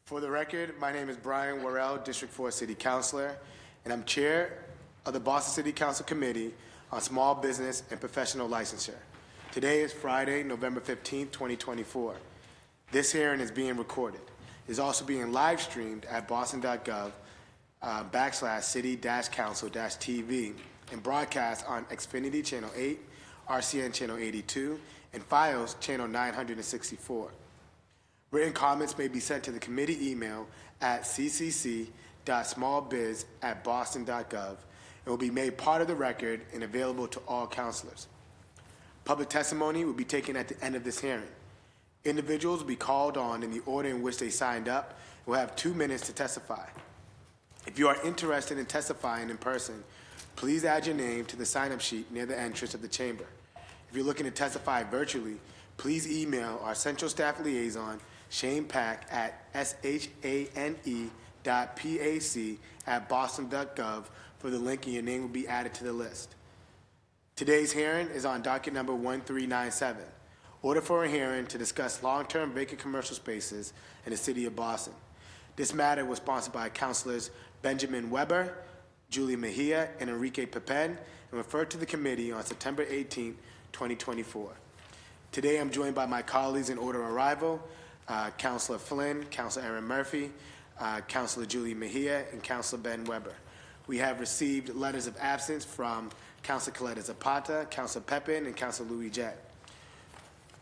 For the record, my name is Brian Worrell, District 4 City Councilor, and I'm Chair of the Boston City Council Committee on Small Business and Professional Licensure. Today is Friday, November 15th, 2024. This hearing is being recorded. It is also being live streamed at boston.gov /city-council-TV and broadcast on Xfinity Channel 8, RCN Channel 82, and Fios Channel 964. Written comments may be sent to the committee email at ccc.smallbiz@boston.gov and will be made part of the record and available to all councilors. Public testimony will be taken at the end of this hearing. Individuals will be called on in the order in which they signed up and will have 2 minutes to testify. If you are interested in testifying in person, please add your name to the sign-up sheet near the entrance of the chamber. If you're looking to testify virtually, please email our Central Staff Liaison, Shane Pack, at shane.pac@boston.gov for the link, and your name will be added to the list. Today's hearing is on docket number 1397, order for a hearing to discuss long-term vacant commercial spaces in the city of Boston. This matter was sponsored by Councilors Benjamin Weber, Julie Mejia, and Enrique Pepin, and referred to the committee on September 18, 2024. Today I'm joined by my colleagues in order of arrival, Councilor Flynn, Councilor Aaron Murphy, Councilor Julie Mejia, and Councilor Ben Weber. We have received letters of absence from Councilor Coletta Zapata, Councilor Pepin, and Councilor Louis Jett.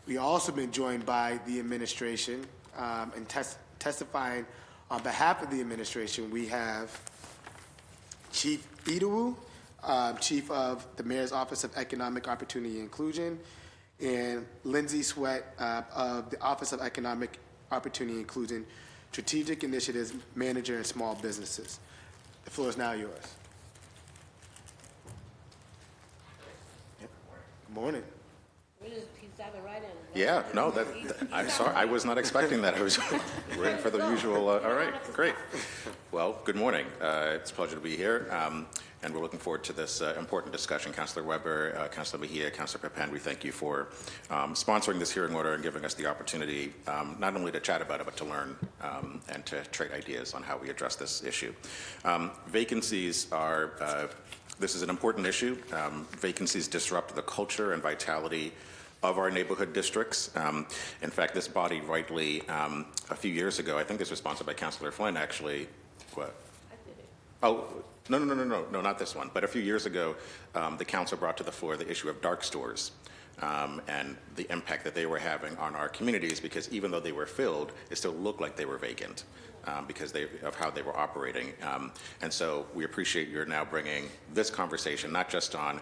We also been joined by the administration and testifying on behalf of the administration. We have Chief Idowu, Chief of the Mayor's Office of Economic Opportunity and Inclusion, and Lindsay Sweat of the Office of Economic Opportunity and Inclusion, Strategic Initiatives Manager in Small Businesses. The floor is now yours. Yep. Good morning. He's diving right in. Yeah, no, I'm sorry, I was not expecting that. I was waiting for the usual, all right, great. Well, good morning. It's a pleasure to be here, and we're looking forward to this important discussion. Councilor Weber, Councilor Mejia, Councilor Pepin, we thank you for sponsoring this hearing order and giving us the opportunity not only to chat about it, but to learn and to trade ideas on how we address this issue. Vacancies are, this is an important issue. Vacancies disrupt the culture and vitality of our neighborhood districts. In fact, this body rightly, a few years ago, I think this was sponsored by Councilor Flynn, actually. What? I did it. Oh, no, not this one. But a few years ago, the council brought to the floor the issue of dark stores and the impact that they were having on our communities, because even though they were filled, it still looked like they were vacant. Because of how they were operating. And so we appreciate you're now bringing this conversation, not just on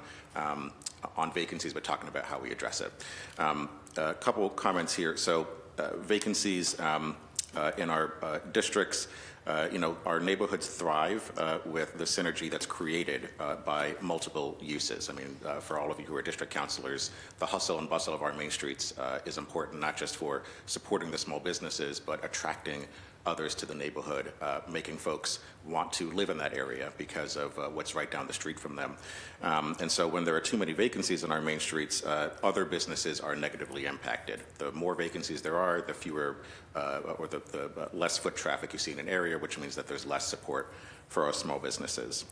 vacancies, but talking about how we address it. A couple comments here. So vacancies in our districts, our neighborhoods thrive with the synergy that's created by multiple uses. I mean, for all of you who are district councilors, the hustle and bustle of our main streets is important, not just for supporting the small businesses, but attracting others to the neighborhood, making folks want to live in that area because of what's right down the street from them. And so when there are too many vacancies on our main streets, other businesses are negatively impacted. The more vacancies there are, the fewer or the less foot traffic you see in an area, which means that there's less support for our small businesses.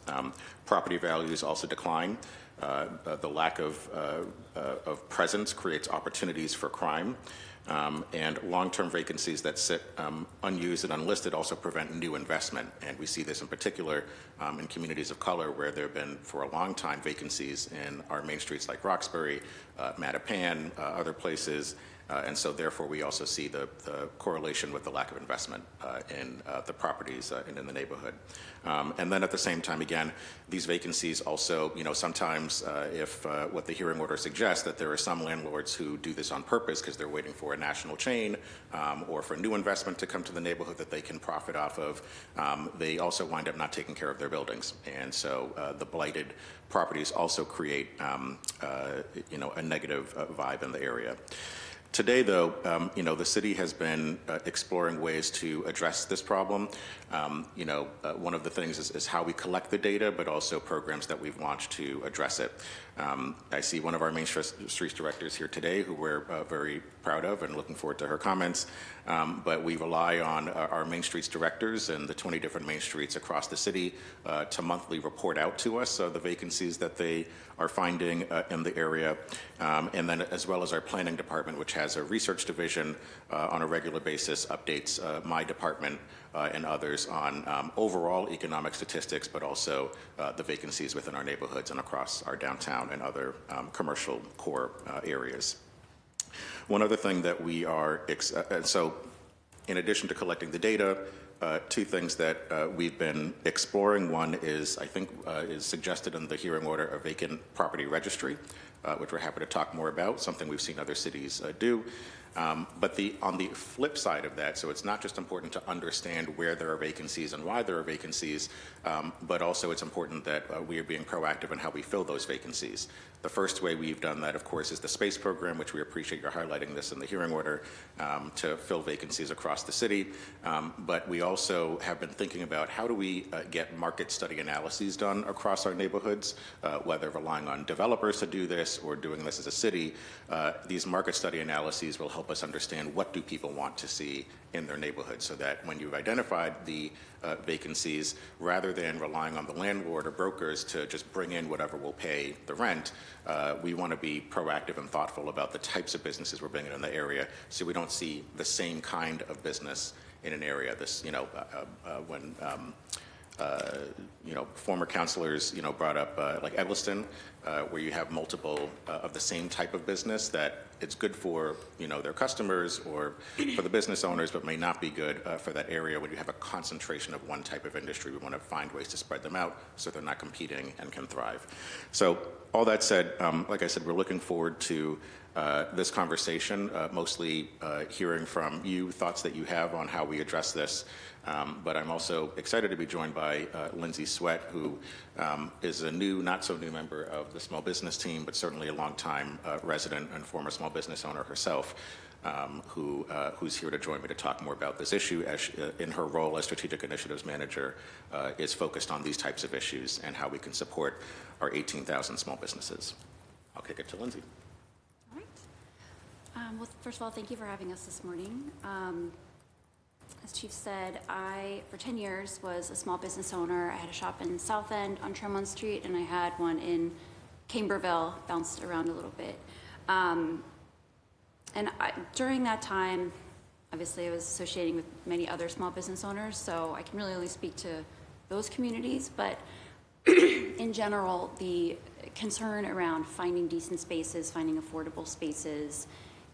Property values also decline. The lack of presence creates opportunities for crime. And long-term vacancies that sit unused and unlisted also prevent new investment. And we see this in particular in communities of color, where there have been for a long time vacancies in our main streets like Roxbury, Mattapan, other places. And so therefore we also see the correlation with the lack of investment in the properties and in the neighborhood. And then at the same time, again, these vacancies also, sometimes if what the hearing order suggests, that there are some landlords who do this on purpose because they're waiting for a national chain or for new investment to come to the neighborhood that they can profit off of, they also wind up not taking care of their buildings. And so the blighted properties also create, a negative vibe in the area. Today, though, the city has been exploring ways to address this problem. One of the things is how we collect the data, but also programs that we've launched to address it. I see one of our Main Streets directors here today, who we're very proud of and looking forward to her comments. But we rely on our Main Streets directors and the 20 different Main Streets across the city to monthly report out to us the vacancies that they are finding in the area. And then as well as our planning department, which has a research division on a regular basis, updates my department and others on overall economic statistics, but also the vacancies within our neighborhoods and across our downtown and other commercial core areas. One other thing that we are, so in addition to collecting the data, two things that we've been exploring. One is, I think, is suggested in the hearing order, a vacant property registry, which we're happy to talk more about, something we've seen other cities do. But on the flip side of that, so it's not just important to understand where there are vacancies and why there are vacancies, but also it's important that we are being proactive in how we fill those vacancies. The first way we've done that, of course, is the SPACE program, which we appreciate your highlighting this in the hearing order, to fill vacancies across the city. But we also have been thinking about how do we get market study analyses done across our neighborhoods, whether relying on developers to do this or doing this as a city. These market study analyses will help us understand what do people want to see in their neighborhood, so that when you've identified the vacancies, rather than relying on the landlord or brokers to just bring in whatever will pay the rent, we want to be proactive and thoughtful about the types of businesses we're bringing in the area, so we don't see the same kind of business in an area. This, when former councilors, brought up like Edliston, where you have multiple of the same type of business, that it's good for, their customers or for the business owners, but may not be good for that area. When you have a concentration of one type of industry, we want to find ways to spread them out so they're not competing and can thrive. So all that said, like I said, we're looking forward to this conversation, mostly hearing from you, thoughts that you have on how we address this. But I'm also excited to be joined by Lindsay Sweat, who is a new, not so new member of the small business team, but certainly a longtime resident and former small business owner herself, who's here to join me to talk more about this issue, as in her role as Strategic Initiatives Manager is focused on these types of issues and how we can support our 18,000 small businesses. I'll kick it to Lindsay. All right. Well, first of all, thank you for having us this morning. As Chief said, I, for 10 years, was a small business owner. I had a shop in South End on Tremont Street, and I had one in Camberville, bounced around a little bit. During that time, obviously, I was associating with many other small business owners, so I can really only speak to those communities. But in general, the concern around finding decent spaces, finding affordable spaces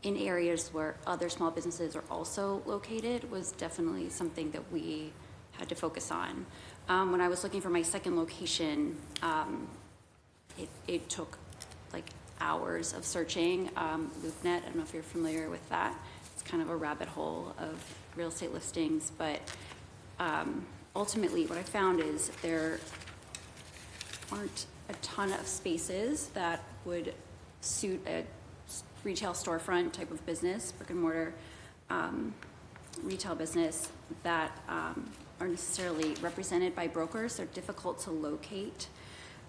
in areas where other small businesses are also located was definitely something that we had to focus on. When I was looking for my second location, it took like hours of searching. LoopNet, I don't know if you're familiar with that. It's kind of a rabbit hole of real estate listings, but ultimately what I found is there aren't a ton of spaces that would suit a retail storefront type of business, brick and mortar retail business that are necessarily represented by brokers. They're difficult to locate,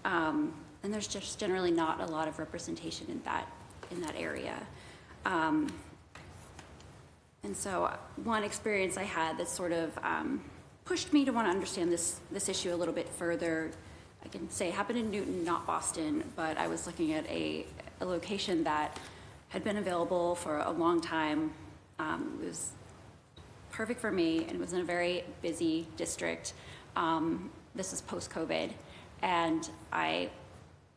and there's just generally not a lot of representation in that area. And so one experience I had that sort of pushed me to want to understand this issue a little bit further, I can say it happened in Newton, not Boston, but I was looking at a location that had been available for a long time. It was perfect for me, and it was in a very busy district. This is post-COVID, and I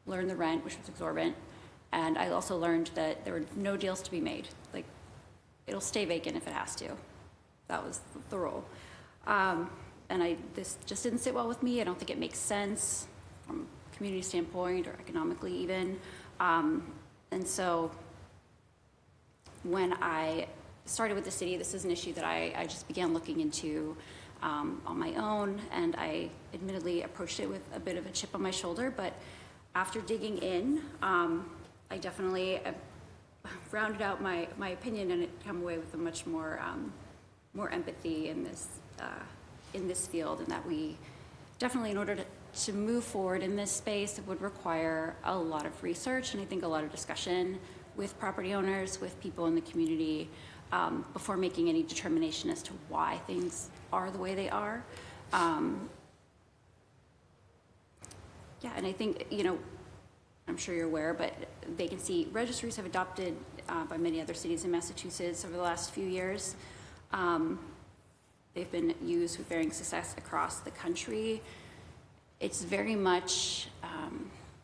learned the rent, which was exorbitant, and I also learned that there were no deals to be made. Like, it'll stay vacant if it has to. That was the rule. And this just didn't sit well with me. I don't think it makes sense from a community standpoint or economically even. And so when I started with the city, this is an issue that I just began looking into on my own, and I admittedly approached it with a bit of a chip on my shoulder, but after digging in, I definitely rounded out my opinion, and it came away with a much more empathy in this field, and that we definitely, in order to move forward in this space, it would require a lot of research and I think a lot of discussion with property owners, with people in the community, before making any determination as to why things are the way they are. Yeah, and I think, I'm sure you're aware, but vacancy registries have adopted by many other cities in Massachusetts over the last few years. They've been used with varying success across the country. It's very much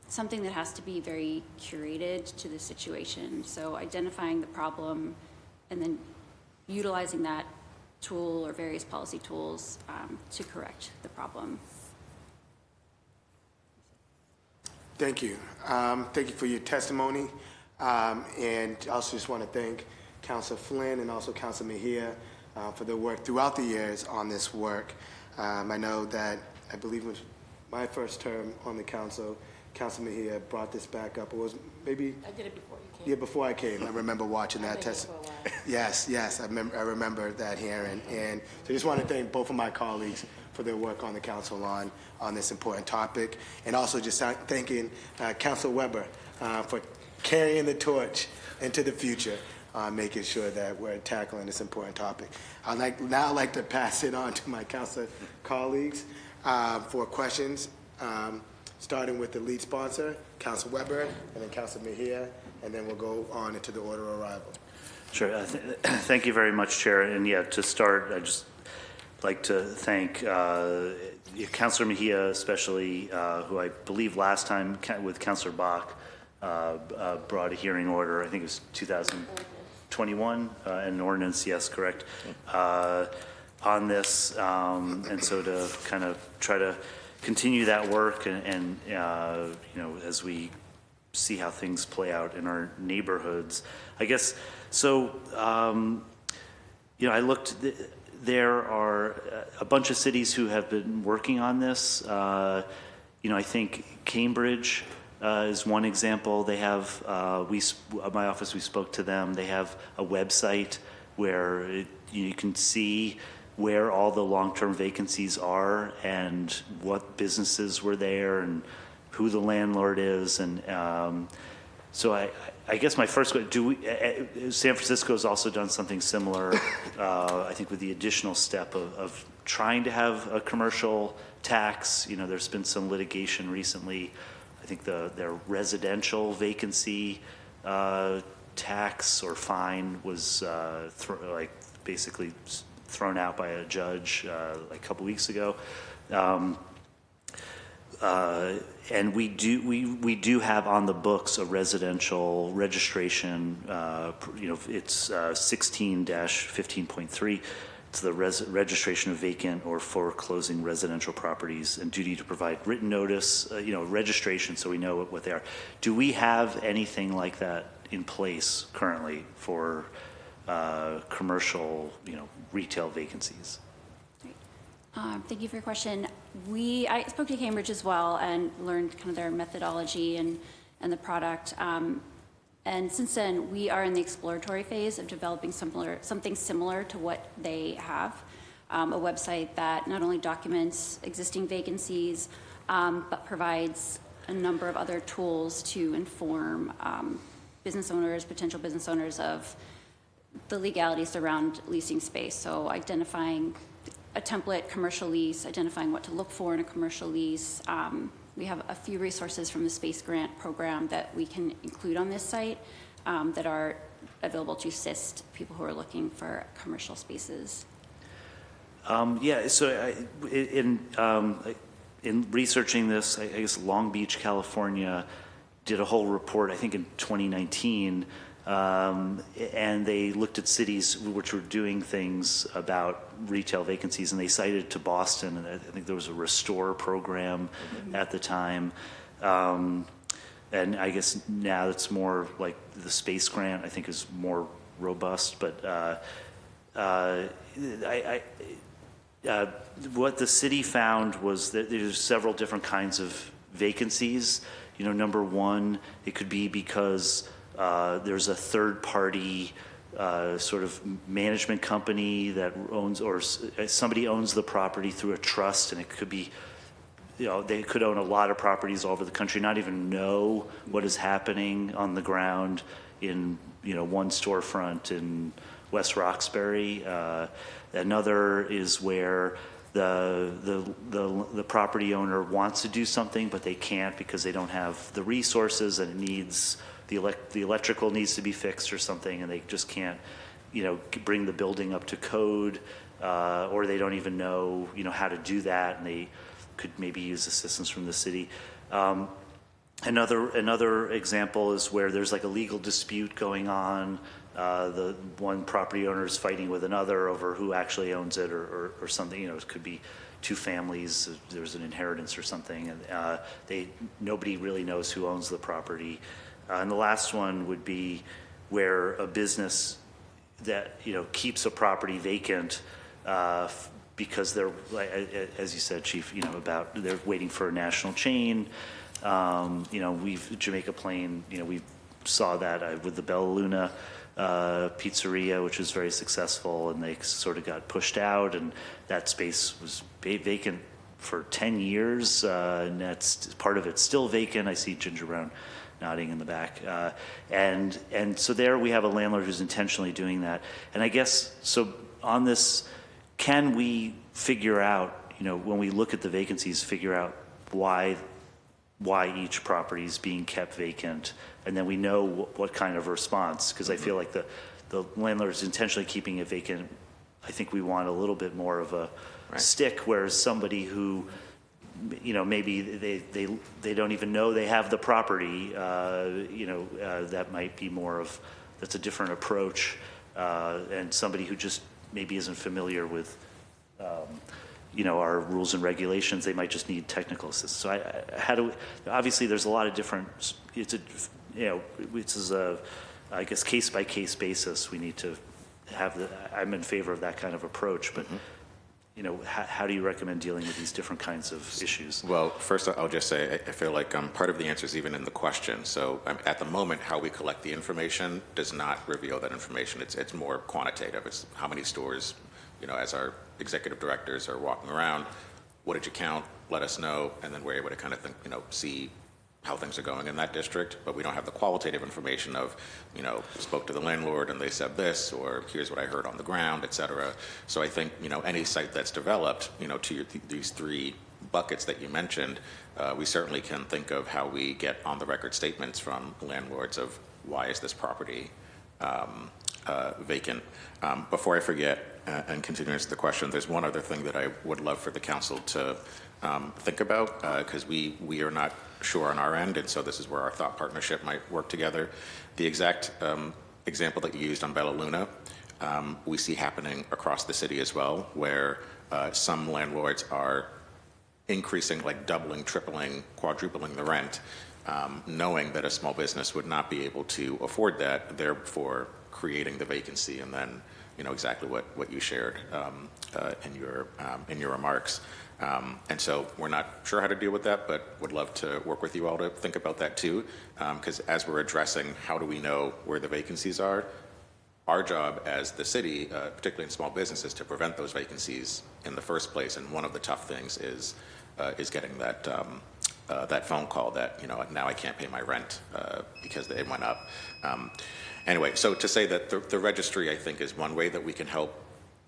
something that has to be very curated to the situation. So identifying the problem and then utilizing that tool or various policy tools to correct the problem. Thank you. Thank you for your testimony. And also just want to thank Councilor Flynn and also Councilor Mejia for their work throughout the years on this work. I know that, I believe it was my first term on the council, Councilor Mejia brought this back up. It was maybe... I did it before you came. Yeah, before I came. I remember watching that I've been here test. for a while. Yes, I remember that hearing. And so just want to thank both of my colleagues for their work on the council on this important topic. And also just thanking Councilor Weber for carrying the torch into the future, making sure that we're tackling this important topic. I'd like to pass it on to my council colleagues for questions, starting with the lead sponsor, Councilor Weber, and then Councilor Mejia, and then we'll go on into the order of arrival. Sure. Thank you very much, Chair. And yeah, to start, I just like to thank Councilor Mejia, especially, who I believe last time with Councilor Bach brought a hearing order. I think it was 2021, an ordinance. Yes, correct. On this, and so to kind of try to continue that work and as we see how things play out in our neighborhoods, I guess. So, I looked. There are a bunch of cities who have been working on this. I think Cambridge is one example. They have my office. We spoke to them. They have a website where you can see where all the long-term vacancies are and what businesses were there and who the landlord is. And so I guess my first question, San Francisco has also done something similar, I think with the additional step of trying to have a commercial tax. There's been some litigation recently. I think their residential vacancy tax or fine was basically thrown out by a judge a couple weeks ago. And we do have on the books a residential registration. It's 16-15.3. It's the registration of vacant or foreclosing residential properties and duty to provide written notice. Registration, so we know what they are. Do we have anything like that in place currently for commercial, retail vacancies? Thank you for your question. I spoke to Cambridge as well and learned kind of their methodology and the product. And since then, we are in the exploratory phase of developing something similar to what they have, a website that not only documents existing vacancies, but provides a number of other tools to inform business owners, potential business owners of the legalities around leasing space. So identifying a template commercial lease, identifying what to look for in a commercial lease. We have a few resources from the Space Grant program that we can include on this site that are available to assist people who are looking for commercial spaces. So in researching this, I guess Long Beach, California did a whole report, I think in 2019, and they looked at cities which were doing things about retail vacancies, and they cited to Boston, and I think there was a restore program at the time. And I guess now it's more like the Space Grant, I think, is more robust. But what the city found was that there's several different kinds of vacancies. Number one, it could be because there's a third-party sort of management company that owns, or somebody owns the property through a trust, and it could be they could own a lot of properties all over the country, not even know what is happening on the ground in, one storefront in West Roxbury. Another is where the property owner wants to do something, but they can't because they don't have the resources, and it needs, the electrical needs to be fixed or something, and they just can't, bring the building up to code, or they don't even know, how to do that, and they could maybe use assistance from the city. Another example is where there's like a legal dispute going on. The one property owner is fighting with another over who actually owns it, or something. It could be two families. There's an inheritance or something, and nobody really knows who owns the property. And the last one would be where a business that keeps a property vacant because they're, as you said, Chief, about they're waiting for a national chain. Jamaica Plain, we saw that with the Bella Luna pizzeria, which was very successful, and they sort of got pushed out, and that space was vacant for 10 years, and that's part of it's still vacant. I see Ginger Brown nodding in the back, and so there we have a landlord who's intentionally doing that. And I guess so on this, can we figure out, when we look at the vacancies, figure out why each property is being kept vacant, and then we know what kind of response, because I feel like the landlord is intentionally keeping it vacant. I think we want a little bit more of a stick, whereas somebody who, maybe they don't even know they have the property, that might be more of, that's a different approach, and somebody who just maybe isn't familiar with our rules and regulations, they might just need technical assistance. So obviously there's a lot of different, I guess, case by case basis. We need to have I'm in favor of that kind of approach, but how do you recommend dealing with these different kinds of issues? Well, first I'll just say I feel like part of the answer is even in the question. So at the moment, how we collect the information does not reveal that information. It's more quantitative. It's how many stores, as our executive directors are walking around, what did you count? Let us know, and then we're able to kind of think, see how things are going in that district. But we don't have the qualitative information of, spoke to the landlord and they said this, or here's what I heard on the ground, et cetera. So I think, any site that's developed, to these three buckets that you mentioned, we certainly can think of how we get on the record statements from landlords of why is this property vacant. Before I forget, and continuing to the question, there's one other thing that I would love for the council to think about, because we are not sure on our end, and so this is where our thought partnership might work together. The exact example that you used on Bella Luna, we see happening across the city as well, where some landlords are increasing, like doubling, tripling, quadrupling the rent, knowing that a small business would not be able to afford that, therefore creating the vacancy, and then exactly what you shared in your remarks. And so we're not sure how to deal with that, but would love to work with you all to think about that too, because as we're addressing how do we know where the vacancies are, our job as the city, particularly in small businesses, to prevent those vacancies in the first place. And one of the tough things is getting that phone call that now I can't pay my rent because it went up. Anyway, so to say that the registry, I think, is one way that we can help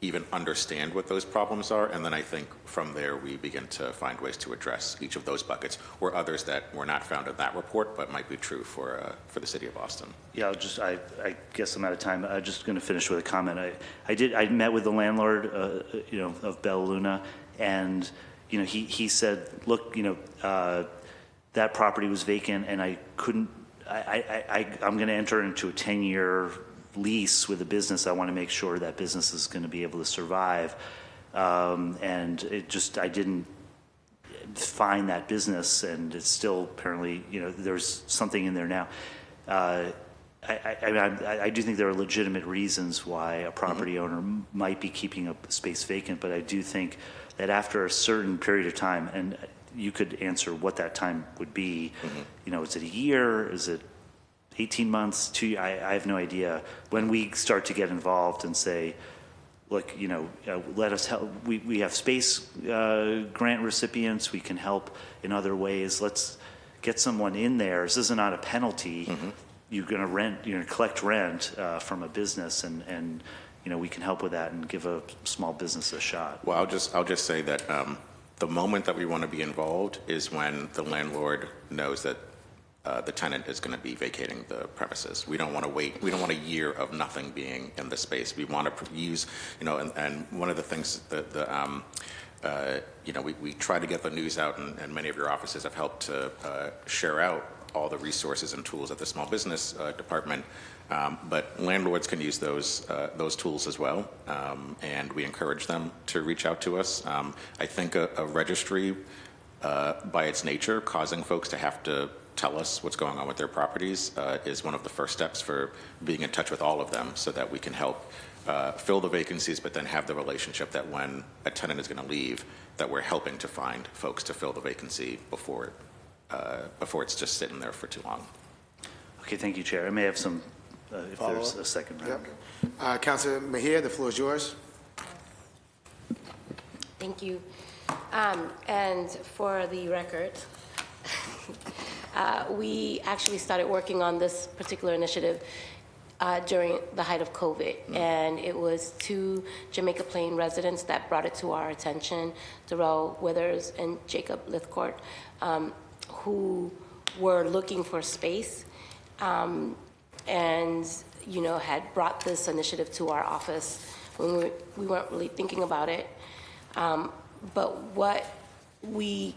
even understand what those problems are, and then I think from there we begin to find ways to address each of those buckets, or others that were not found in that report but might be true for the city of Boston. Yeah, I guess I'm out of time. I'm just going to finish with a comment. I met with the landlord, of Bella Luna, and he said, look, that property was vacant, and I couldn't. I'm going to enter into a 10-year lease with a business. I want to make sure that business is going to be able to survive, and I didn't find that business, and it's still apparently there's something in there now. I do think there are legitimate reasons why a property owner might be keeping a space vacant, but I do think that after a certain period of time, and you could answer what that time would be, is it a year, is it 18 months, 2 years? I have no idea. When we start to get involved and say, look, let us help. We have space grant recipients. We can help in other ways. Let's get someone in there. This is not a penalty. You're going to collect rent from a business, and we can help with that and give a small business a shot. Well, I'll just say that the moment that we want to be involved is when the landlord knows that the tenant is going to be vacating the premises. We don't want to wait. We don't want a year of nothing being in the space. We want to use, and one of the things that we try to get the news out, and many of your offices have helped to share out all the resources and tools at the small business department. But landlords can use those tools as well, and we encourage them to reach out to us. I think a registry, by its nature, causing folks to have to tell us what's going on with their properties is one of the first steps for being in touch with all of them, so that we can help fill the vacancies, but then have the relationship that when a tenant is going to leave, that we're helping to find folks to fill the vacancy before it's just sitting there for too long. Okay, thank you, Chair. I may have some, if there's a second round. Yep. Councilor Mejia, the floor is yours. Thank you. And for the record, we actually started working on this particular initiative during the height of COVID, and it was two Jamaica Plain residents that brought it to our attention, Darrell Withers and Jacob Lithcourt, who were looking for space, and had brought this initiative to our office when we weren't really thinking about it. But what we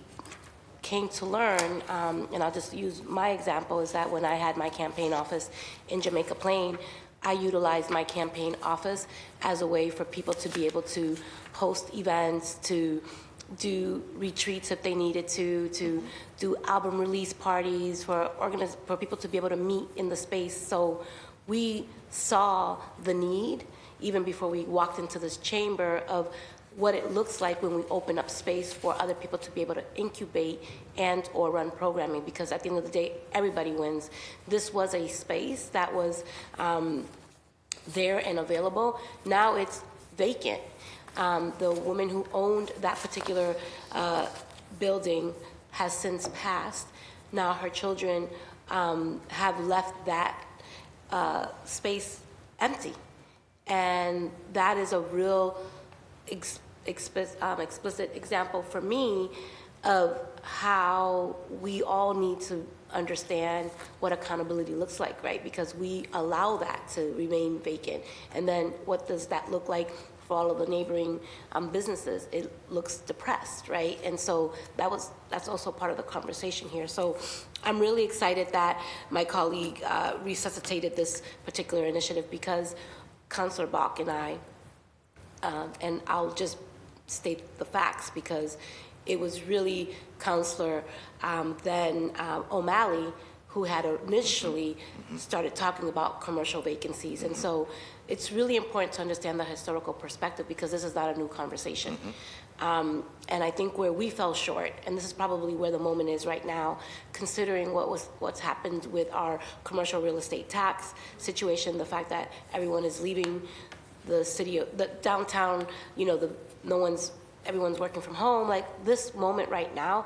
came to learn, and I'll just use my example, is that when I had my campaign office in Jamaica Plain, I utilized my campaign office as a way for people to be able to host events, to do retreats if they needed to do album release parties, for people to be able to meet in the space. So we saw the need, even before we walked into this chamber, of what it looks like when we open up space for other people to be able to incubate and or run programming, because at the end of the day, everybody wins. This was a space that was there and available. Now it's vacant. The woman who owned that particular building has since passed. Now her children have left that space empty. And that is a real explicit example for me of how we all need to understand what accountability looks like, right? Because we allow that to remain vacant. And then what does that look like for all of the neighboring businesses? It looks depressed, right? And so that's also part of the conversation here. So I'm really excited that my colleague resuscitated this particular initiative, because Councilor Bach and I, and I'll just state the facts, because it was really Councilor then O'Malley who had initially started talking about commercial vacancies. And so it's really important to understand the historical perspective, because this is not a new conversation. And I think where we fell short, and this is probably where the moment is right now, considering what's happened with our commercial real estate tax situation, the fact that everyone is leaving the city, the downtown, everyone's working from home. Like, this moment right now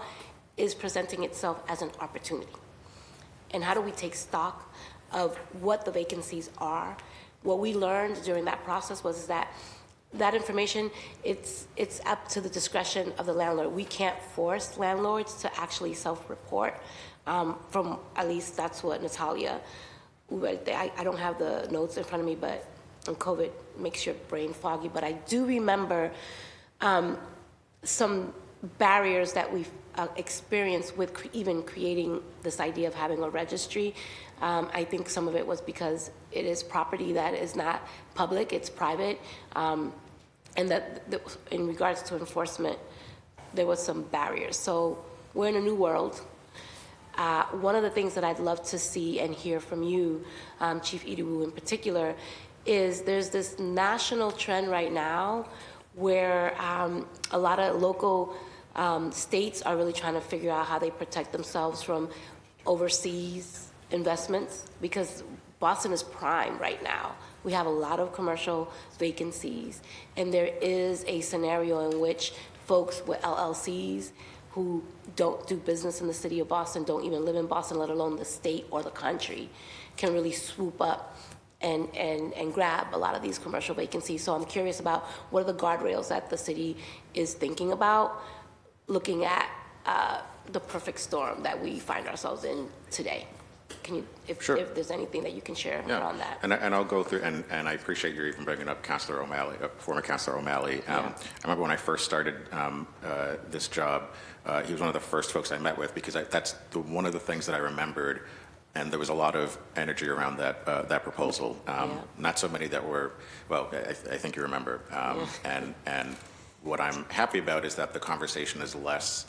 is presenting itself as an opportunity. And how do we take stock of what the vacancies are? What we learned during that process was that information, it's up to the discretion of the landlord. We can't force landlords to actually self-report. From, at least that's what Natalia, I don't have the notes in front of me, but COVID makes your brain foggy. But I do remember some barriers that we've experienced with even creating this idea of having a registry. I think some of it was because it is property that is not public, it's private, and that in regards to enforcement, there was some barriers. So we're in a new world. One of the things that I'd love to see and hear from you, Chief Idowu in particular, is there's this national trend right now where a lot of local states are really trying to figure out how they protect themselves from overseas investments, because Boston is prime right now. We have a lot of commercial vacancies, and there is a scenario in which folks with LLCs who don't do business in the city of Boston, don't even live in Boston, let alone the state or the country, can really swoop up and grab a lot of these commercial vacancies. So I'm curious about what are the guardrails that the city is thinking about, looking at the perfect storm that we find ourselves in today. Can you, if there's anything that you can share around that? And I'll go through, and I appreciate you even bringing up Councilor O'Malley, former Councilor O'Malley. I remember when I first started this job, he was one of the first folks I met with, because that's one of the things that I remembered, and there was a lot of energy around that proposal. Not so many that were, well, I think you remember. And what I'm happy about is that the conversation is less,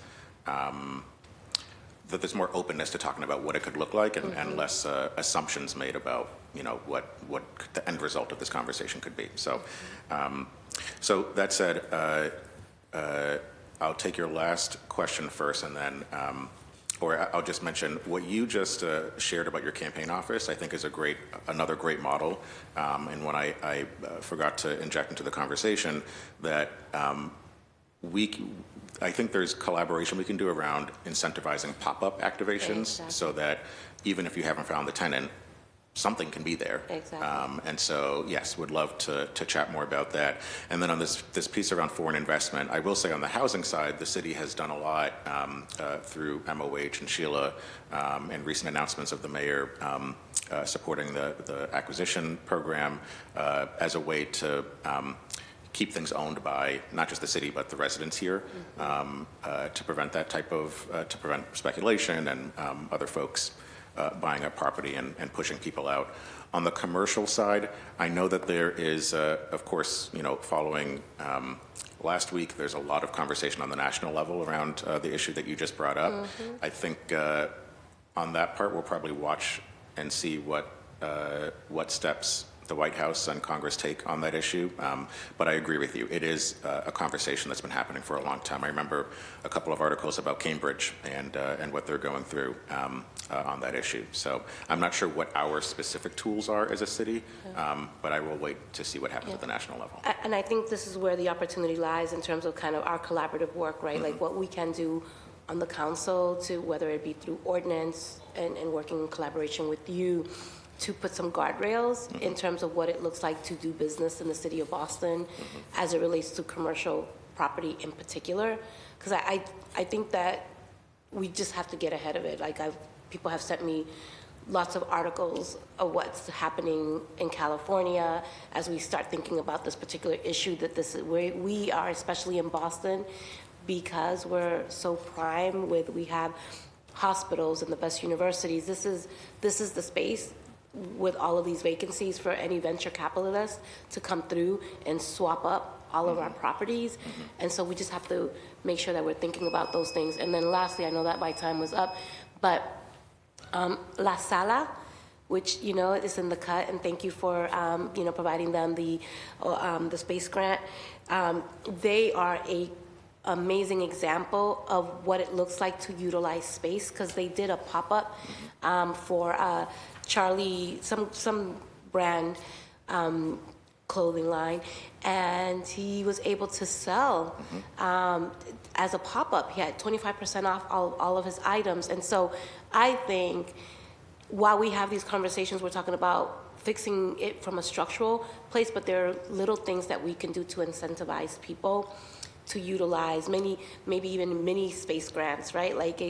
that there's more openness to talking about what it could look like, and less assumptions made about, you know, what the end result of this conversation could be. So, so that said, I'll take your last question first, and then, or I'll just mention what you just shared about your campaign office. I think is another great model, and when I forgot to inject into the conversation that I think there's collaboration we can do around incentivizing pop-up activations, so that even if you haven't found the tenant, something can be there. Exactly. And so, yes, would love to chat more about that. And then on this piece around foreign investment, I will say on the housing side, the city has done a lot through MOH and Sheila, and recent announcements of the mayor supporting the acquisition program as a way to keep things owned by not just the city but the residents here, to prevent that type of to prevent speculation and other folks buying up property and pushing people out. On the commercial side, I know that there is, of course, you know, following last week, there's a lot of conversation on the national level around the issue that you just brought up. I think on that part, we'll probably watch and see what steps the White House and Congress take on that issue. But I agree with you. It is a conversation that's been happening for a long time. I remember a couple of articles about Cambridge and what they're going through on that issue. So I'm not sure what our specific tools are as a city, but I will wait to see what happens at the national level. And I think this is where the opportunity lies in terms of kind of our collaborative work, right? Like what we can do on the council, to whether it be through ordinance and working in collaboration with you, to put some guardrails in terms of what it looks like to do business in the city of Boston as it relates to commercial property in particular. Because I think that we just have to get ahead of it. Like people have sent me lots of articles of what's happening in California as we start thinking about this particular issue, that this is where we are, especially in Boston, because we're so prime with, we have hospitals and the best universities. This is the space with all of these vacancies for any venture capitalist to come through and swap up all of our properties. And so we just have to make sure that we're thinking about those things. And then lastly, I know that my time was up, but La Sala, which, you know, is in the cut, and thank you for, you know, providing them the space grant. They are a amazing example of what it looks like to utilize space, because they did a pop-up for Charlie, some brand clothing line, and he was able to sell as a pop-up. He had 25% off all of his items. And so I think while we have these conversations, we're talking about fixing it from a structural place, but there are little things that we can do to incentivize people to utilize maybe even mini space grants, right? Like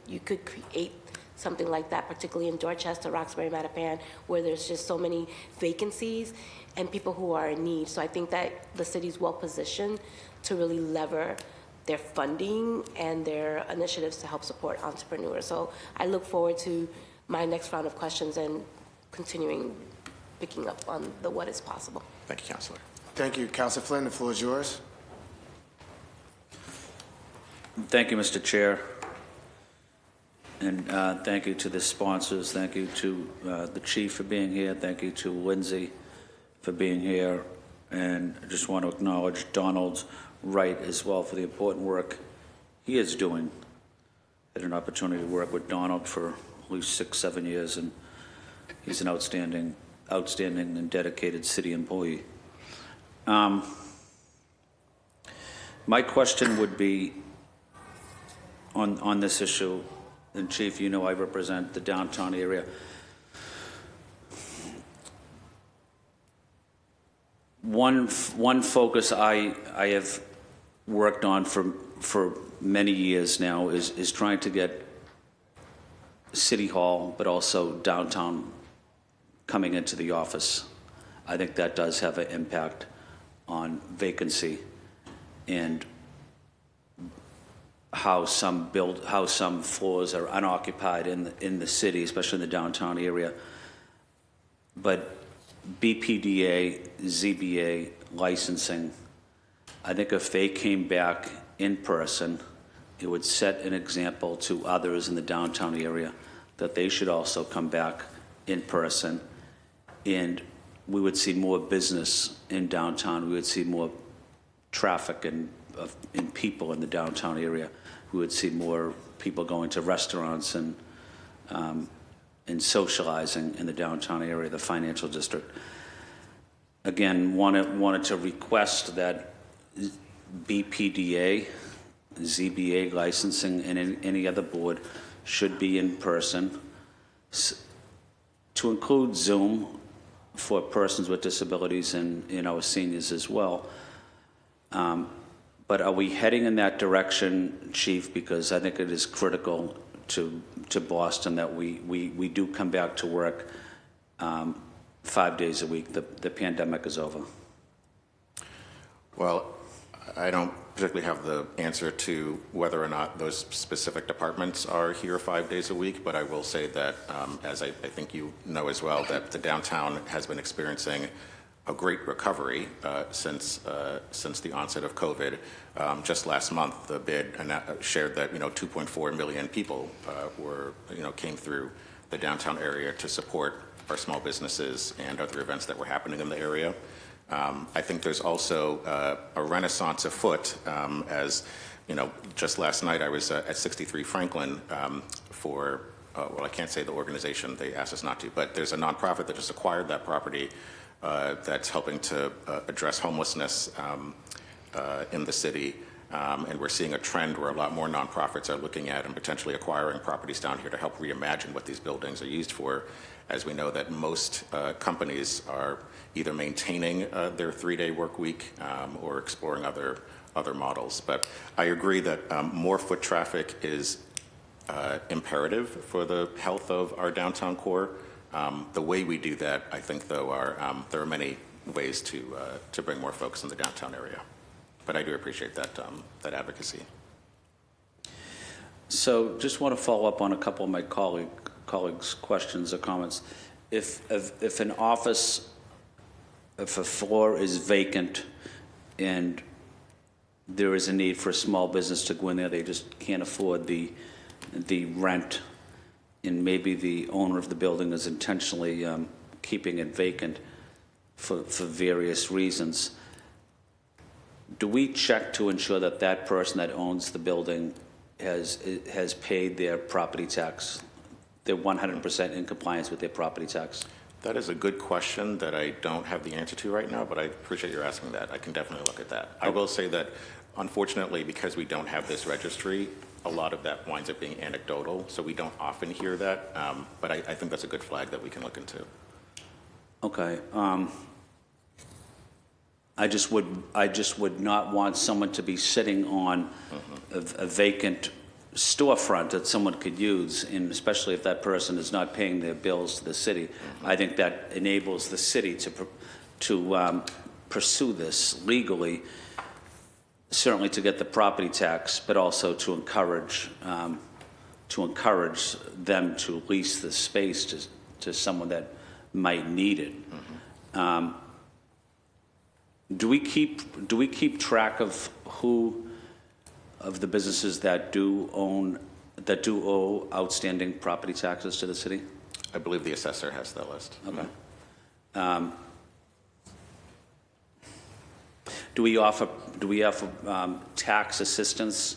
you could create something like that, particularly in Dorchester, Roxbury, Mattapan, where there's just so many vacancies and people who are in need. So I think that the city's well positioned to really lever their funding and their initiatives to help support entrepreneurs. So I look forward to my next round of questions and continuing picking up on the what is possible. Thank you, Councilor. Thank you. Councilor Flynn, the floor is yours. Thank you, Mr. Chair. And thank you to the sponsors. Thank you to the chief for being here. Thank you to Lindsay for being here. And I just want to acknowledge Donald Wright as well for the important work he is doing. I had an opportunity to work with Donald for at least 6-7 years, and He's an outstanding and dedicated city employee. My question would be on this issue, and Chief, you know I represent the downtown area. One focus I have worked on for many years now is trying to get City Hall, but also downtown coming into the office. I think that does have an impact on vacancy and how some floors are unoccupied in the city, especially in the downtown area. But BPDA, ZBA licensing, I think if they came back in person, it would set an example to others in the downtown area that they should also come back in person, and we would see more business in downtown. We would see more traffic and people in the downtown area. We would see more people going to restaurants and socializing in the downtown area, the financial district. Again, wanted to request that BPDA, ZBA licensing, and any other board should be in person, to include Zoom for persons with disabilities and our seniors as well. But are we heading in that direction, Chief? Because I think it is critical to Boston that we do come back to work 5 days a week. The pandemic is over. Well, I don't particularly have the answer to whether or not those specific departments are here 5 days a week, but I will say that, as I think you know as well, that the downtown has been experiencing a great recovery since the onset of COVID. Just last month, the BID shared that 2.4 million people came through the downtown area to support our small businesses and other events that were happening in the area. I think there's also a renaissance afoot, as just last night I was at 63 Franklin for, well, I can't say the organization, they asked us not to, but there's a nonprofit that just acquired that property that's helping to address homelessness in the city. And we're seeing a trend where a lot more nonprofits are looking at and potentially acquiring properties down here to help reimagine what these buildings are used for, as we know that most companies are either maintaining their 3-day work week or exploring other models. But I agree that more foot traffic is imperative for the health of our downtown core. The way we do that, I think, though, there are many ways to bring more folks in the downtown area. But I do appreciate that advocacy. So just want to follow up on a couple of my colleagues' questions or comments. If a floor is vacant and there is a need for a small business to go in there, they just can't afford the rent, and maybe the owner of the building is intentionally keeping it vacant for various reasons, do we check to ensure that that person that owns the building has paid their property tax? They're 100% in compliance with their property tax? That is a good question that I don't have the answer to right now, but I appreciate your asking that. I can definitely look at that. I will say that, unfortunately, because we don't have this registry, a lot of that winds up being anecdotal, so we don't often hear that. But I think that's a good flag that we can look into. Okay. I just would not want someone to be sitting on a vacant storefront that someone could use, and especially if that person is not paying their bills to the city. I think that enables the city to pursue this legally, certainly to get the property tax, but also to encourage them to lease the space to someone that might need it. Do we keep track of who of the businesses that do owe outstanding property taxes to the city? I believe the assessor has that list. Okay. Do we offer tax assistance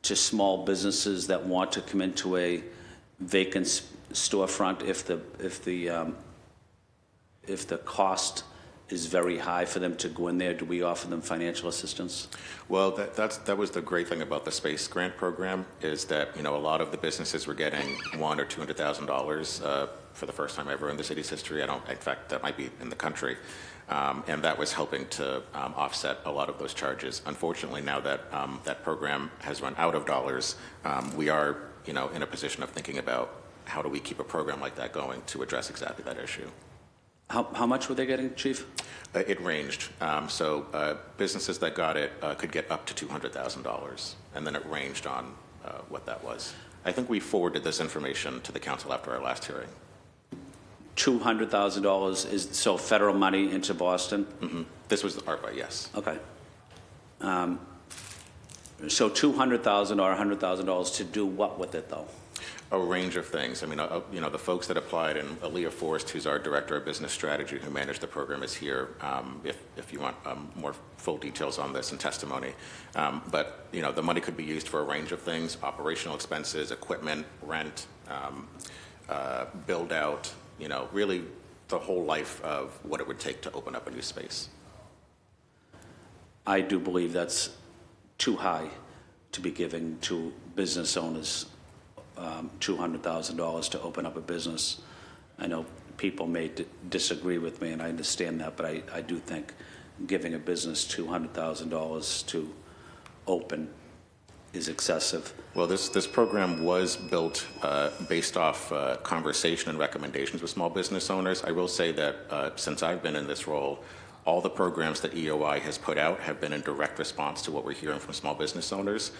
to small businesses that want to come into a vacant storefront if the cost is very high for them to go in there? Do we offer them financial assistance? Well, that was the great thing about the space grant program is that, you know, a lot of the businesses were getting $100,000 or $200,000 for the first time ever in the city's history. In fact, that might be in the country. And that was helping to offset a lot of those charges. Unfortunately, now that that program has run out of dollars, we are, you know, in a position of thinking about how do we keep a program like that going to address exactly that issue. How much were they getting, Chief? It ranged. So businesses that got it could get up to $200,000, and then it ranged on what that was. I think we forwarded this information to the council after our last hearing. $200,000 is so federal money into Boston? Mm-hmm. This was the ARPA, yes. Okay. So $200,000 or $100,000 to do what with it, though? A range of things. I mean, you know, the folks that applied, and Aaliyah Forrest, who's our Director of Business Strategy, who managed the program, is here if you want more full details on this and testimony. But, you know, the money could be used for a range of things: operational expenses, equipment, rent, build out, you know, really the whole life of what it would take to open up a new space. I do believe that's too high to be giving to business owners $200,000 to open up a business. I know people may disagree with me, and I understand that, but I do think giving a business $200,000 to open is excessive. Well, this program was built based off conversation and recommendations with small business owners. I will say that since I've been in this role, all the programs that EOI has put out have been in direct response to what we're hearing from small business owners.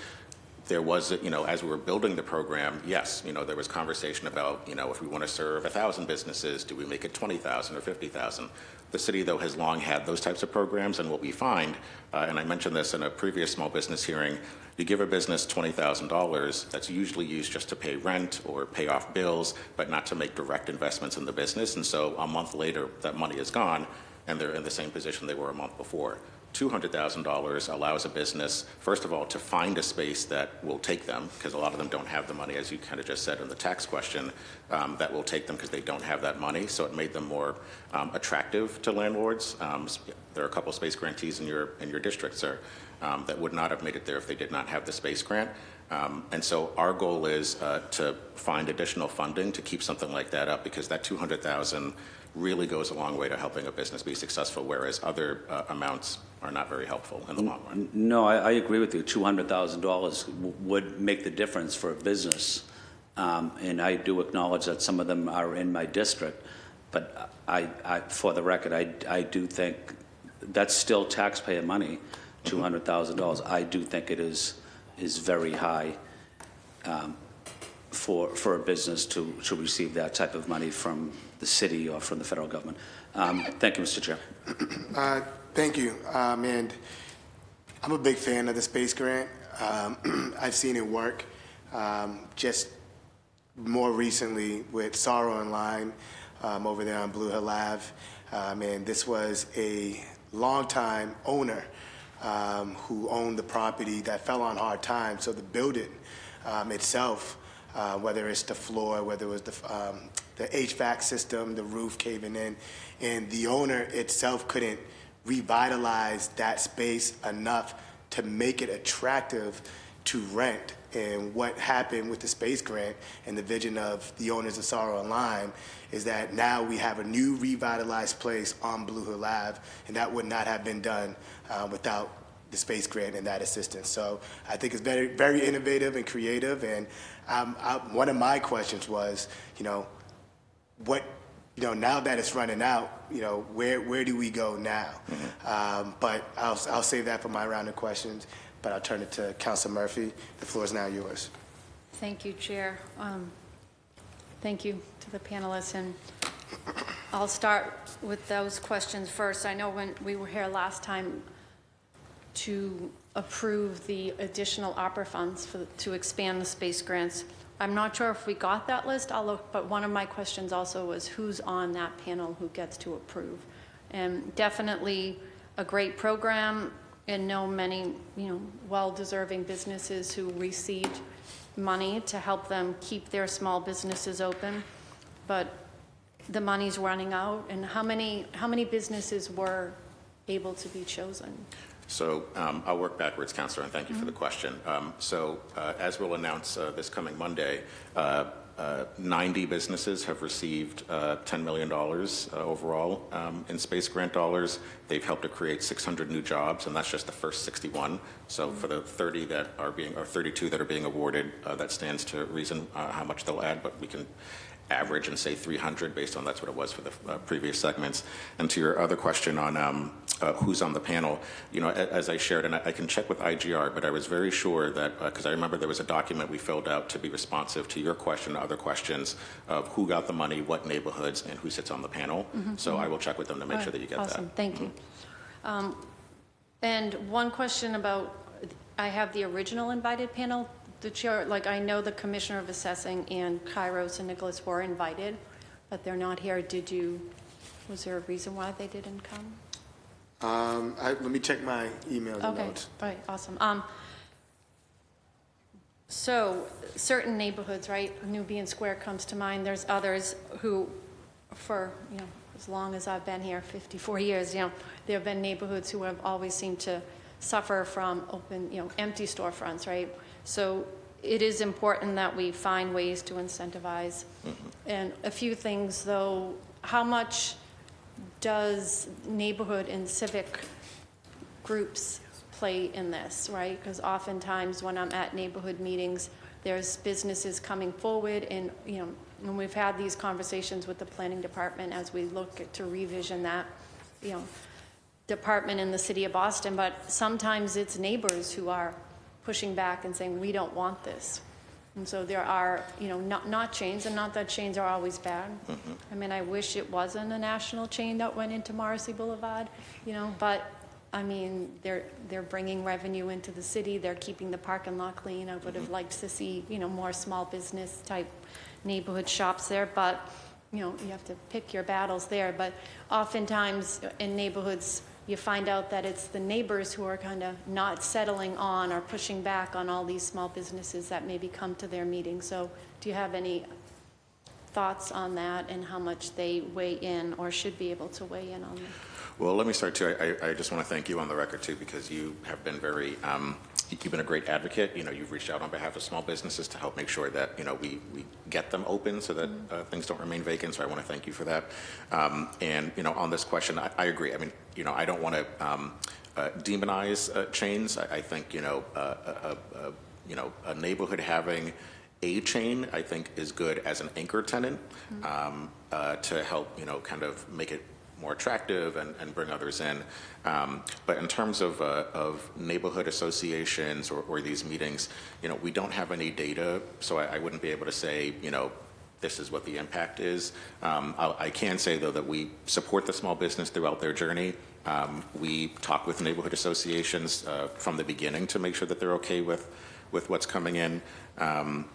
There was, you know, as we were building the program, yes, you know, there was conversation about, you know, if we want to serve 1,000 businesses, do we make it 20,000 or 50,000? The city, though, has long had those types of programs, and what we find, and I mentioned this in a previous small business hearing, you give a business $20,000, that's usually used just to pay rent or pay off bills, but not to make direct investments in the business, and so a month later, that money is gone, and they're in the same position they were a month before. $200,000 allows a business, first of all, to find a space that will take them, because a lot of them don't have the money, as you kind of just said in the tax question, that will take them because they don't have that money. So it made them more attractive to landlords. There are a couple of space grantees in your district, sir, that would not have made it there if they did not have the space grant. And so our goal is to find additional funding to keep something like that up, because that $200,000 really goes a long way to helping a business be successful, whereas other amounts are not very helpful in the long run. No, I agree with you. $200,000 would make the difference for a business. And I do acknowledge that some of them are in my district, but I for the record, I do think that's still taxpayer money, $200,000. I do think it is very high for a business to receive that type of money from the city or from the federal government. Thank you, Mr. Chair. Thank you. And I'm a big fan of the space grant. I've seen it work. Just more recently with Sorrow and Lime over there on Blue Hill Ave. And this was a longtime owner who owned the property that fell on hard times. So the building itself, whether it's the floor, whether it was the HVAC system, the roof caving in, and the owner itself couldn't revitalize that space enough to make it attractive to rent. And what happened with the space grant and the vision of the owners of Sorrow and Lime is that now we have a new revitalized place on Blue Hill Ave, and that would not have been done without the space grant and that assistance. So I think it's very, very innovative and creative. And one of my questions was, now that it's running out, where do we go now? Mm-hmm. But I'll save that for my round of questions. But I'll turn it to Councilor Murphy. The floor is now yours. Thank you, Chair. Thank you to the panelists. And I'll start with those questions first. I know when we were here last time to approve the additional opera funds to expand the space grants, I'm not sure if we got that list. I'll look, but one of my questions also was who's on that panel who gets to approve. And definitely a great program, and know many, well-deserving businesses who received money to help them keep their small businesses open. but the money's running out, and how many businesses were able to be chosen? So I'll work backwards, Counselor, and thank you for the question. As we'll announce this coming Monday, 90 businesses have received $10 million overall in space grant dollars. They've helped to create 600 new jobs, and that's just the first 61. So for the 30 that are being, or 32 that are being awarded, that stands to reason how much they'll add, but we can average and say 300 based on that's what it was for the previous segments. And to your other question on who's on the panel, as I shared, and I can check with IGR, but I was very sure that, because I remember there was a document we filled out to be responsive to your question, other questions of who got the money, what neighborhoods, and who sits on the panel. So I will check with them to make sure that you get Awesome, that. thank you. And one question about, I have the original invited panel. The chair, I know the Commissioner of Assessing and Kairos and Nicholas were invited, but they're not here. Was there a reason why they didn't come? Let me check my emails and Okay, notes. right, awesome. So certain neighborhoods, right, Nubian Square comes to mind. There's others who, for, as long as I've been here, 54 years, there have been neighborhoods who have always seemed to suffer from open, empty storefronts, right? So it is important that we find ways to incentivize. And a few things, though, how much does neighborhood and civic groups play in this, right? Because oftentimes when I'm at neighborhood meetings, there's businesses coming forward and, and we've had these conversations with the planning department as we look to revision that, department in the city of Boston, but sometimes it's neighbors who are pushing back and saying, we don't want this. And so there are, not chains, and not that chains are always bad. I mean, I wish it wasn't a national chain that went into Morrissey Boulevard, but I mean, they're bringing revenue into the city. They're keeping the parking lot clean. I would have liked to see, more small business type neighborhood shops there, but, you have to pick your battles there. But oftentimes in neighborhoods, you find out that it's the neighbors who are kind of not settling on or pushing back on all these small businesses that maybe come to their meetings. So do you have any thoughts on that and how much they weigh in or should be able to weigh in on that? Well, let me start too. I just want to thank you on the record too, because you have been very, you've been a great advocate. You've reached out on behalf of small businesses to help make sure that, we get them open so that things don't remain vacant. So I want to thank you for that. And, on this question, I agree. I mean, I don't want to demonize chains. I think, a neighborhood having a chain, I think, is good as an anchor tenant to help, kind of make it more attractive and bring others in. But in terms of neighborhood associations or these meetings, we don't have any data, so I wouldn't be able to say, this is what the impact is. I can say, though, that we support the small business throughout their journey. We talk with neighborhood associations from the beginning to make sure that they're okay with what's coming in. And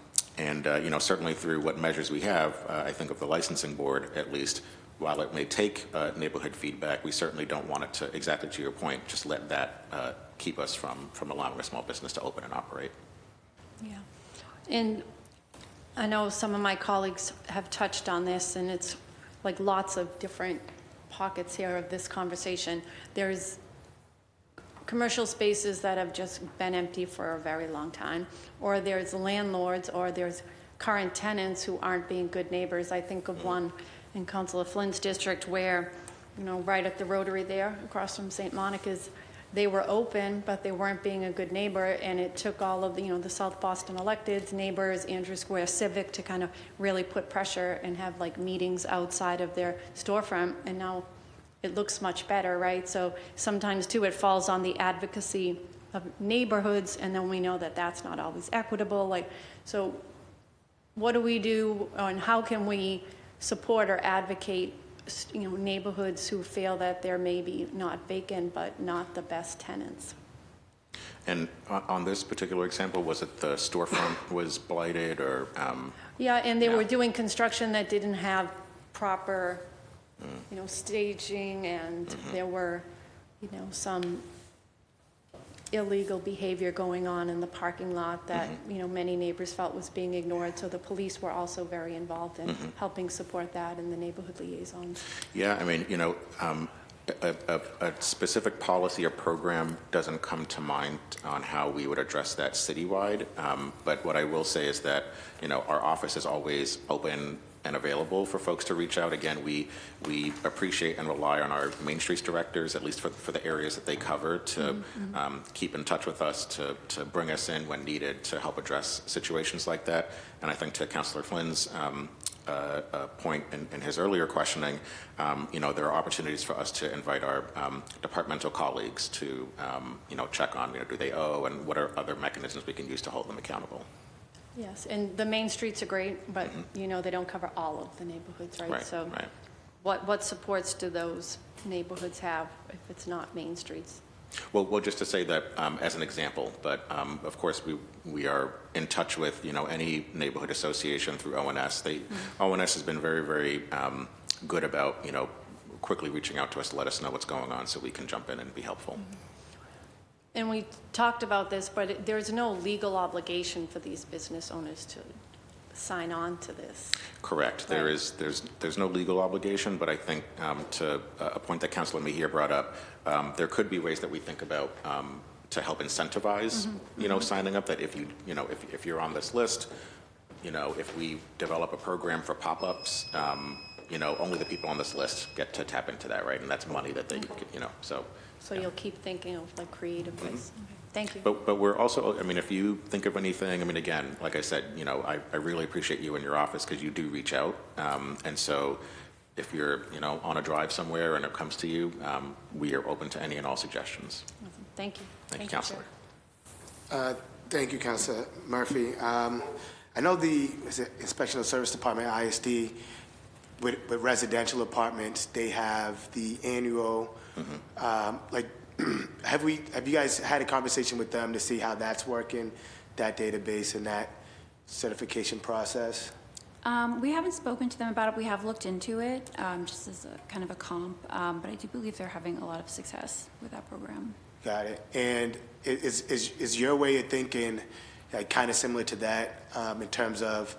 certainly through what measures we have, I think of the licensing board, at least, while it may take neighborhood feedback, we certainly don't want it to, exactly to your point, just let that keep us from allowing a small business to open and operate. Yeah. And I know some of my colleagues have touched on this, and it's like lots of different pockets here of this conversation. There's commercial spaces that have just been empty for a very long time, or there's landlords, or there's current tenants who aren't being good neighbors. I think of one in Councilor Flynn's district where, right at the Rotary there, across from St. Monica's, they were open, but they weren't being a good neighbor, and it took all of the, the South Boston electeds, neighbors, Andrew Square Civic to kind of really put pressure and have like meetings outside of their storefront, and now it looks much better, right? So sometimes too, it falls on the advocacy of neighborhoods, and then we know that that's not always equitable. So what do we do, and how can we support or advocate neighborhoods who feel that they're maybe not vacant but not the best tenants? And on this particular example, was it the storefront was blighted or? Yeah, and they were doing construction that didn't have proper, staging, and there were, some illegal behavior going on in the parking lot that, many neighbors felt was being ignored. So the police were also very involved in helping support that and the neighborhood liaisons. Yeah, I mean, a specific policy or program doesn't come to mind on how we would address that citywide. But what I will say is that, our office is always open and available for folks to reach out. Again, we appreciate and rely on our Main Streets directors, at least for the areas that they cover, to keep in touch with us, to bring us in when needed to help address situations like that. And I think to Councilor Flynn's point in his earlier questioning, there are opportunities for us to invite our departmental colleagues to, check on, do they owe, and what are other mechanisms we can use to hold them accountable. Yes, and the main streets are great, but, they don't cover all of the neighborhoods, right? Right, So right. what supports do those neighborhoods have if it's not main streets? Well, just to say that as an example, but of course we are in touch with any neighborhood association through ONS. ONS has been very, very good about quickly reaching out to us to let us know what's going on so we can jump in and be helpful. And we talked about this, but there's no legal obligation for these business owners to sign on to this. Correct. Right. There's no legal obligation, but I think to a point that Councilor Mejia brought up, there could be ways that we think about to help incentivize, signing up. That if you're on this list, if we develop a program for pop-ups, only the people on this list get to tap into that, right? And that's money that they, so. So you'll keep thinking of like creative ways. Okay. Thank you. But we're also, if you think of anything, again, like I said, I really appreciate you and your office because you do reach out. And so if you're, on a drive somewhere and it comes to you, we are open to any and all suggestions. Awesome. Thank you. Thank you, Councilor. Chair. Thank you, Councilor Murphy. I know the Inspection Service Department, ISD, with residential apartments, they have the annual, have you guys had a conversation with them to see how that's working, that database and that certification process? We haven't spoken to them about it. We have looked into it, just as a kind of a comp, but I do believe they're having a lot of success with that program. Got it. And is your way of thinking kind of similar to that in terms of,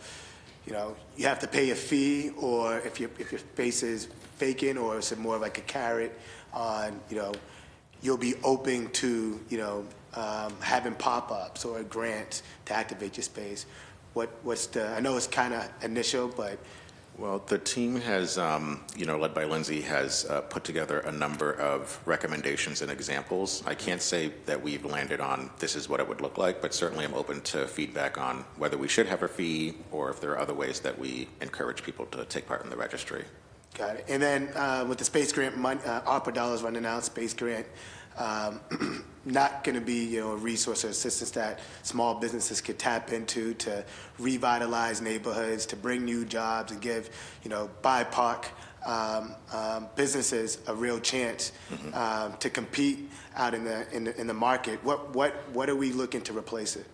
you have to pay a fee, or if your space is vacant, or is it more like a carrot on, you'll be open to, having pop-ups or grants to activate your space? I know it's kind of initial, but. Well, the team has, led by Lindsay, has put together a number of recommendations and examples. I can't say that we've landed on this is what it would look like, but certainly I'm open to feedback on whether we should have a fee or if there are other ways that we encourage people to take part in the registry. Got it. And then with the space grant, ARPA dollars running out, space grant, not going to be, a resource or assistance that small businesses could tap into to revitalize neighborhoods, to bring new jobs and give, BIPOC businesses a real chance to compete out in the market. What are we looking to replace it?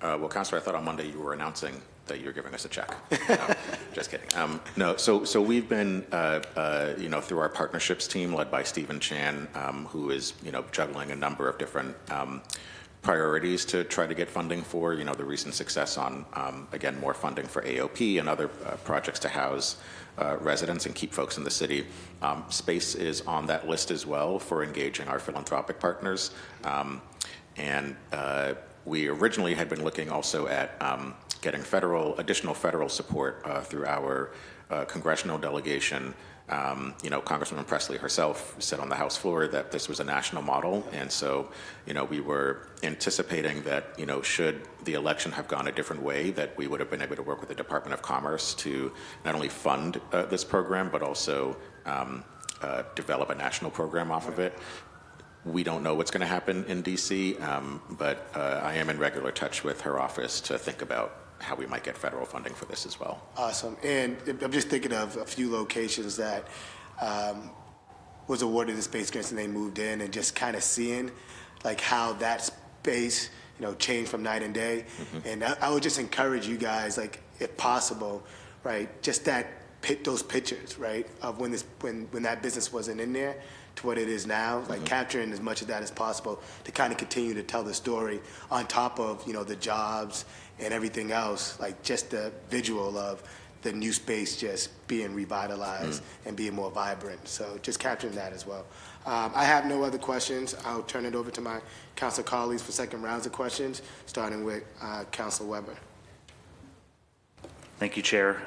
Well, Councilor, I thought on Monday you were announcing that you're giving us a check. No, just kidding. No, so we've been, through our partnerships team led by Stephen Chan, who is, juggling a number of different priorities to try to get funding for, the recent success on, again, more funding for AOP and other projects to house residents and keep folks in the city. Space is on that list as well for engaging our philanthropic partners. We originally had been looking also at getting additional federal support through our congressional delegation. Congresswoman Presley herself said on the House floor that this was a national model, and so, we were anticipating that, should the election have gone a different way, that we would have been able to work with the Department of Commerce to not only fund this program, but also develop a national program off of it. We don't know what's going to happen in D.C., but I am in regular touch with her office to think about how we might get federal funding for this as well. Awesome. And I'm just thinking of a few locations that was awarded the space grants and they moved in, and just kind of seeing like how that space, changed from night and day. And I would just encourage you guys, like, if possible, right, just those pictures, right, of when that business wasn't in there, to what it is now, like capturing as much of that as possible to kind of continue to tell the story on top of, the jobs and everything else, like just the visual of the new space just being revitalized and being more vibrant. So just capturing that as well. I have no other questions. I'll turn it over to my council colleagues for second rounds of questions, starting with Council Weber. Thank you, Chair.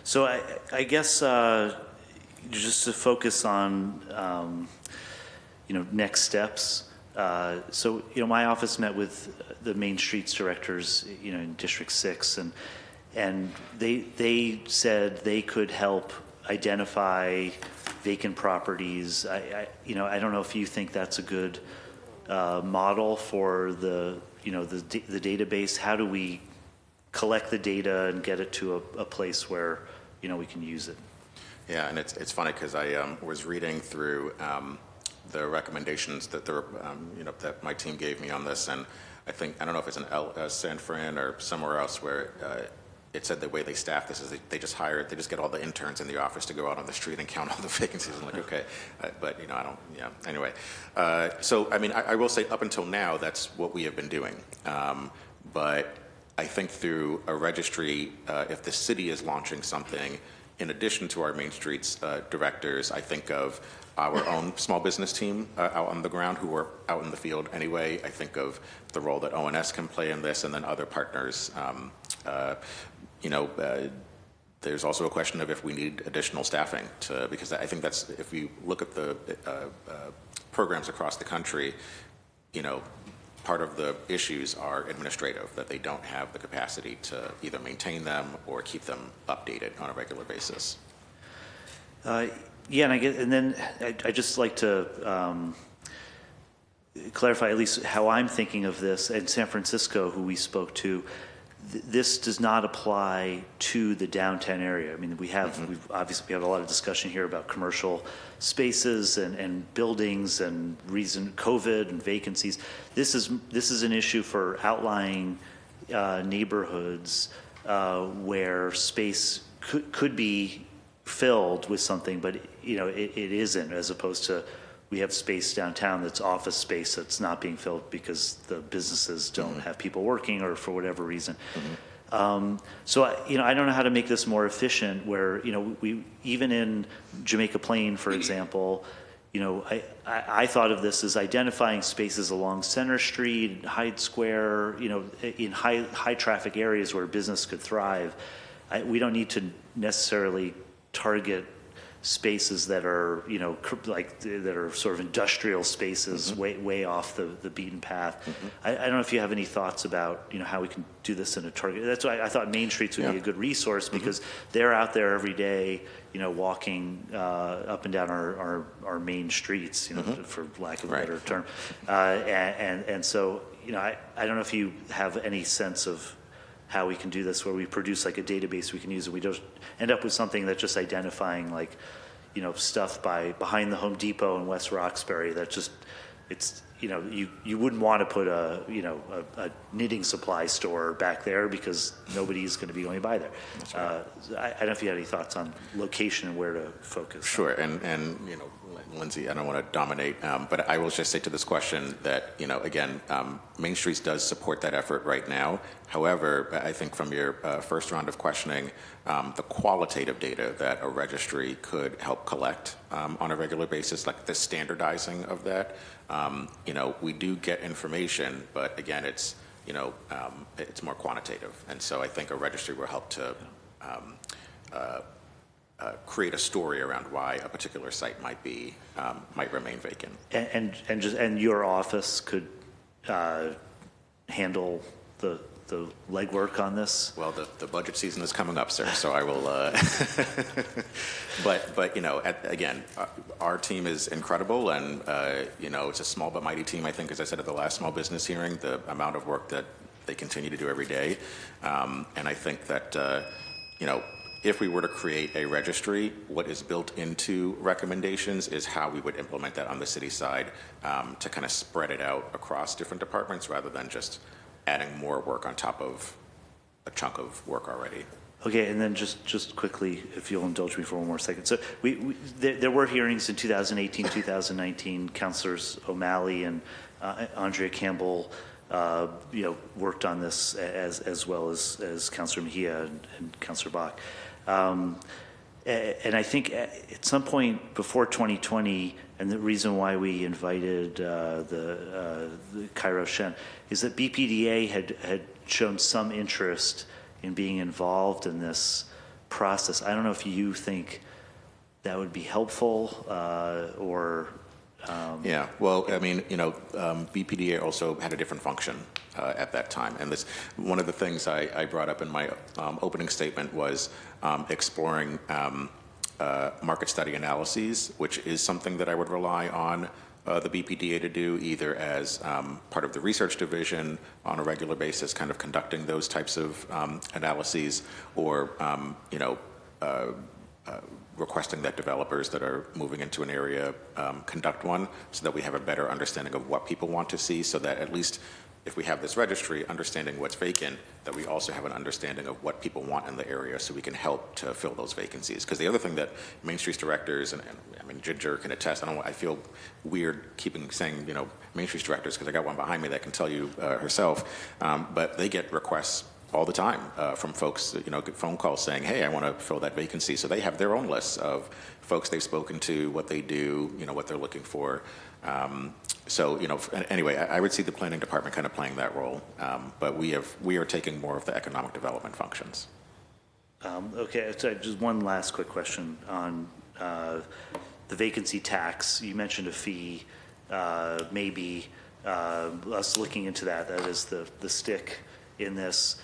So I guess just to focus on, next steps. So, my office met with the Main Streets directors, in District 6, and they said they could help identify vacant properties. I don't know if you think that's a good model for the database. How do we collect the data and get it to a place where, we can use it? Yeah, and it's funny because I was reading through the recommendations that that my team gave me on this, and I don't know if it's in San Fran or somewhere else where it said the way they staff this is they just get all the interns in the office to go out on the street and count all the vacancies. I'm like, okay, but I don't. Yeah. Anyway, so I will say up until now that's what we have been doing, but I think through a registry, if the city is launching something, in addition to our Main Streets directors, I think of our own small business team out on the ground who are out in the field anyway. I think of the role that ONS can play in this, and then other partners. There's also a question of if we need additional staffing because I think that's, if you look at the programs across the country, part of the issues are administrative, that they don't have the capacity to either maintain them or keep them updated on a regular basis. Yeah, and then I just like to clarify at least how I'm thinking of this. In San Francisco, who we spoke to, this does not apply to the downtown area. I mean, we have a lot of discussion here about commercial spaces and buildings and COVID and vacancies. This is an issue for outlying neighborhoods where space could be filled with something, but it isn't, as opposed to we have space downtown that's office space that's not being filled because the businesses don't have people working or for whatever reason. So I don't know how to make this more efficient where, we even in Jamaica Plain, for example, I thought of this as identifying spaces along Center Street, Hyde Square, in high traffic areas where business could thrive. We don't need to necessarily target spaces that are, that are sort of industrial spaces way off the beaten path. I don't know if you have any thoughts about, how we can do this in a target. That's why I thought Main Streets would be a good resource because they're out there every day, walking up and down our main streets, for lack of a better term. And so, I don't know if you have any sense of how we can do this where we produce like a database we can use and we don't end up with something that's just identifying stuff behind the Home Depot in West Roxbury that just, it's, you wouldn't want to put a knitting supply store back there because nobody's going to be going by there. Right. I don't know if you had any thoughts on location and where to focus. Sure, and Lindsay, I don't want to dominate, but I will just say to this question that, again, Main Streets does support that effort right now. However, I think from your first round of questioning, the qualitative data that a registry could help collect on a regular basis, like the standardizing of that, we do get information, but again, it's more quantitative. And so I think a registry will help to create a story around why a particular site might remain vacant. And your office could handle the legwork on this? Well, the budget season is coming up, sir, so I will, but again, our team is incredible, and, it's a small but mighty team, I think, as I said at the last small business hearing, the amount of work that they continue to do every day. And I think that, if we were to create a registry, what is built into recommendations is how we would implement that on the city side to kind of spread it out across different departments rather than just adding more work on top of a chunk of work already. Okay, and then just quickly, if you'll indulge me for one more second. So there were hearings in 2018, 2019. Councilors O'Malley and Andrea Campbell, worked on this as well as Councilor Mejia and Councilor Bach. And I think at some point before 2020, and the reason why we invited the Cairo Shen is that BPDA had shown some interest in being involved in this process. I don't know if you think that would be helpful or... Yeah, well, I mean, BPDA also had a different function at that time. And this, one of the things I brought up in my opening statement was exploring market study analyses, which is something that I would rely on the BPDA to do, either as part of the research division on a regular basis, kind of conducting those types of analyses, or requesting that developers that are moving into an area conduct one, so that we have a better understanding of what people want to see, so that at least if we have this registry, understanding what's vacant, that we also have an understanding of what people want in the area, so we can help to fill those vacancies. Because the other thing that Main Street's directors, and I mean, Ginger can attest, I feel weird saying, Main Street's directors, because I got one behind me that can tell you herself, but they get requests all the time from folks, get phone calls saying, hey, I want to fill that vacancy. So they have their own lists of folks they've spoken to, what they do, what they're looking for. Anyway, I would see the planning department kind of playing that role, but we are taking more of the economic development functions. Okay, so just one last quick question on the vacancy tax. You mentioned a fee, maybe us looking into that. That is the stick in this.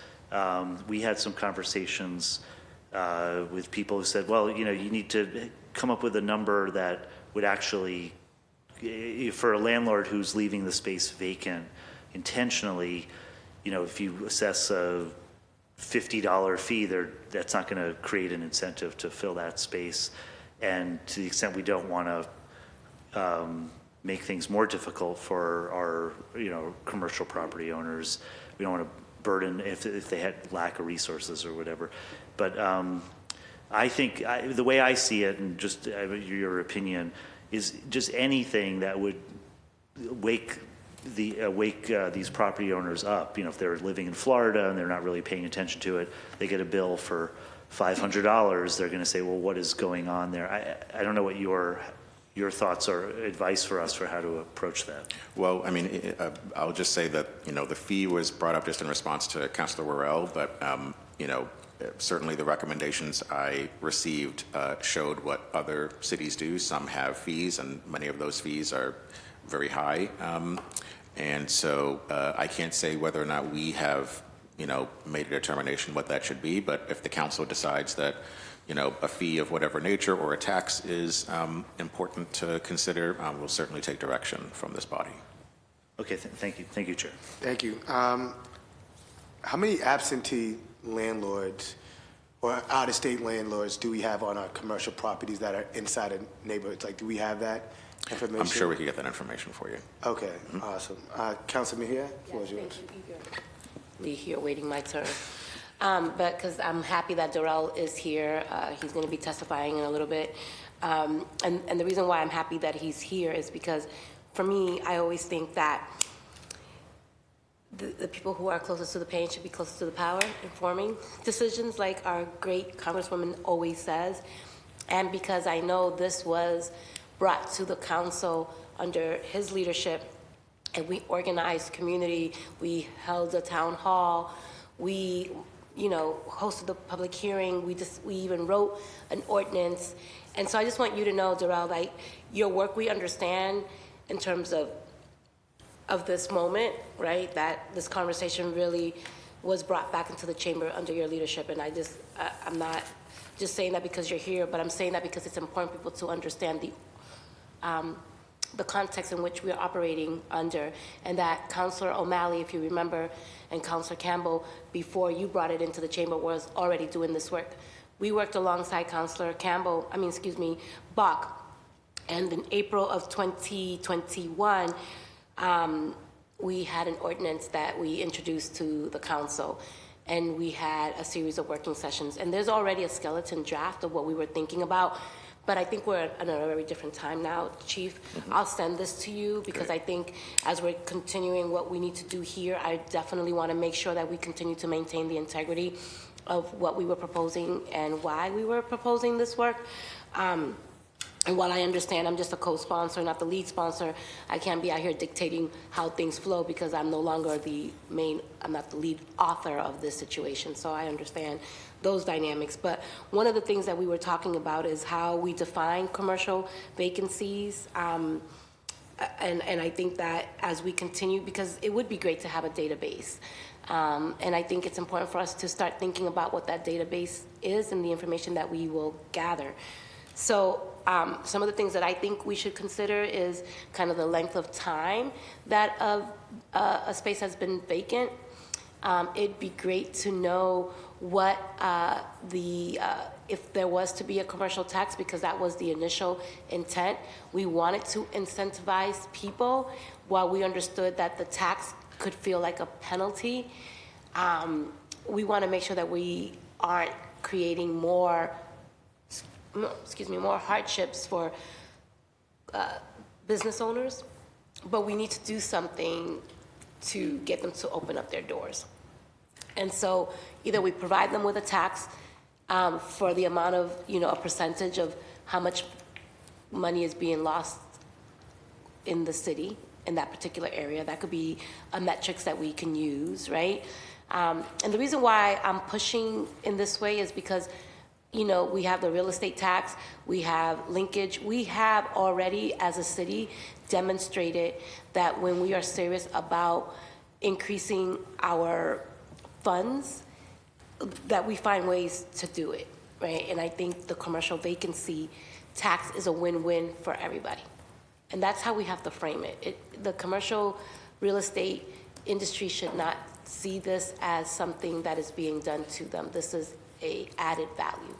We had some conversations with people who said, well, you need to come up with a number that would actually, for a landlord who's leaving the space vacant intentionally, if you assess a $50 fee, that's not going to create an incentive to fill that space. And to the extent we don't want to make things more difficult for our, commercial property owners, we don't want to burden if they had lack of resources or whatever. But I think the way I see it, and just your opinion, is just anything that would wake these property owners up. If they're living in Florida and they're not really paying attention to it, they get a bill for $500. They're going to say, well, what is going on there? I don't know what your thoughts or advice for us for how to approach that. Well, I mean, I'll just say that, the fee was brought up just in response to Councilor Worrell, but, certainly the recommendations I received showed what other cities do. Some have fees, and many of those fees are very high. And so I can't say whether or not we have, made a determination what that should be, but if the council decides that, a fee of whatever nature or a tax is important to consider, we'll certainly take direction from this body. Okay, thank you. Thank you, Chair. Thank you. How many absentee landlords or out-of-state landlords do we have on our commercial properties that are inside of neighborhoods? Like, do we have that information? I'm sure we could get that information for you. Okay, awesome. Councilor Mejia, floor is yours. Be here waiting my turn. But because I'm happy that Darrell is here, he's going to be testifying in a little bit. And the reason why I'm happy that he's here is because, for me, I always think that the people who are closest to the pain should be closest to the power, informing decisions, like our great Congresswoman always says. And because I know this was brought to the council under his leadership, and we organized community, we held a town hall, we hosted the public hearing, we even wrote an ordinance. And so I just want you to know, Darrell, like, your work we understand in terms of this moment, right? That this conversation really was brought back into the chamber under your leadership. And I'm not just saying that because you're here, but I'm saying that because it's important for people to understand the context in which we are operating under, and that Councilor O'Malley, if you remember, and Councilor Campbell, before you brought it into the chamber, was already doing this work. We worked alongside Councilor Bach, and in April of 2021, we had an ordinance that we introduced to the council. and we had a series of working sessions. And there's already a skeleton draft of what we were thinking about, but I think we're at a very different time now, Chief. I'll send this to you because I think as we're continuing what we need to do here, I definitely want to make sure that we continue to maintain the integrity of what we were proposing and why we were proposing this work. And while I understand I'm just a co-sponsor, not the lead sponsor, I can't be out here dictating how things flow because I'm no longer I'm not the lead author of this situation. So I understand those dynamics. But one of the things that we were talking about is how we define commercial vacancies. And I think that as we continue, because it would be great to have a database. And I think it's important for us to start thinking about what that database is and the information that we will gather. So some of the things that I think we should consider is kind of the length of time that a space has been vacant. It'd be great to know what if there was to be a commercial tax, because that was the initial intent. We wanted to incentivize people while we understood that the tax could feel like a penalty. We want to make sure that we aren't creating more hardships for business owners, but we need to do something to get them to open up their doors. And so either we provide them with a tax for the amount of, a percentage of how much money is being lost in the city, in that particular area. That could be a metrics that we can use, right? And the reason why I'm pushing in this way is because we have the real estate tax, we have linkage, we have already as a city demonstrated that when we are serious about increasing our funds, that we find ways to do it, right? And I think the commercial vacancy tax is a win-win for everybody. And that's how we have to frame it. The commercial real estate industry should not see this as something that is being done to them. This is a added value.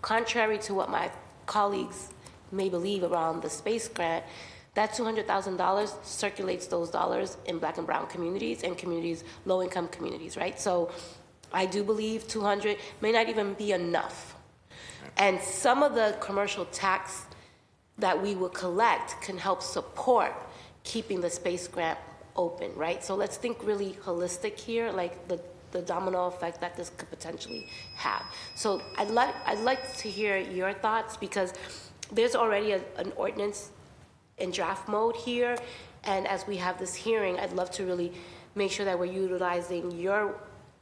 Contrary to what my colleagues may believe around the space grant, that $200,000 circulates those dollars in Black and brown communities and communities, low-income communities, right? So I do believe 200 may not even be enough. And some of the commercial tax that we will collect can help support keeping the space grant open, right? So let's think really holistic here, like the domino effect that this could potentially have. So I'd like to hear your thoughts, because there's already an ordinance in draft mode here, and as we have this hearing, I'd love to really make sure that we're utilizing your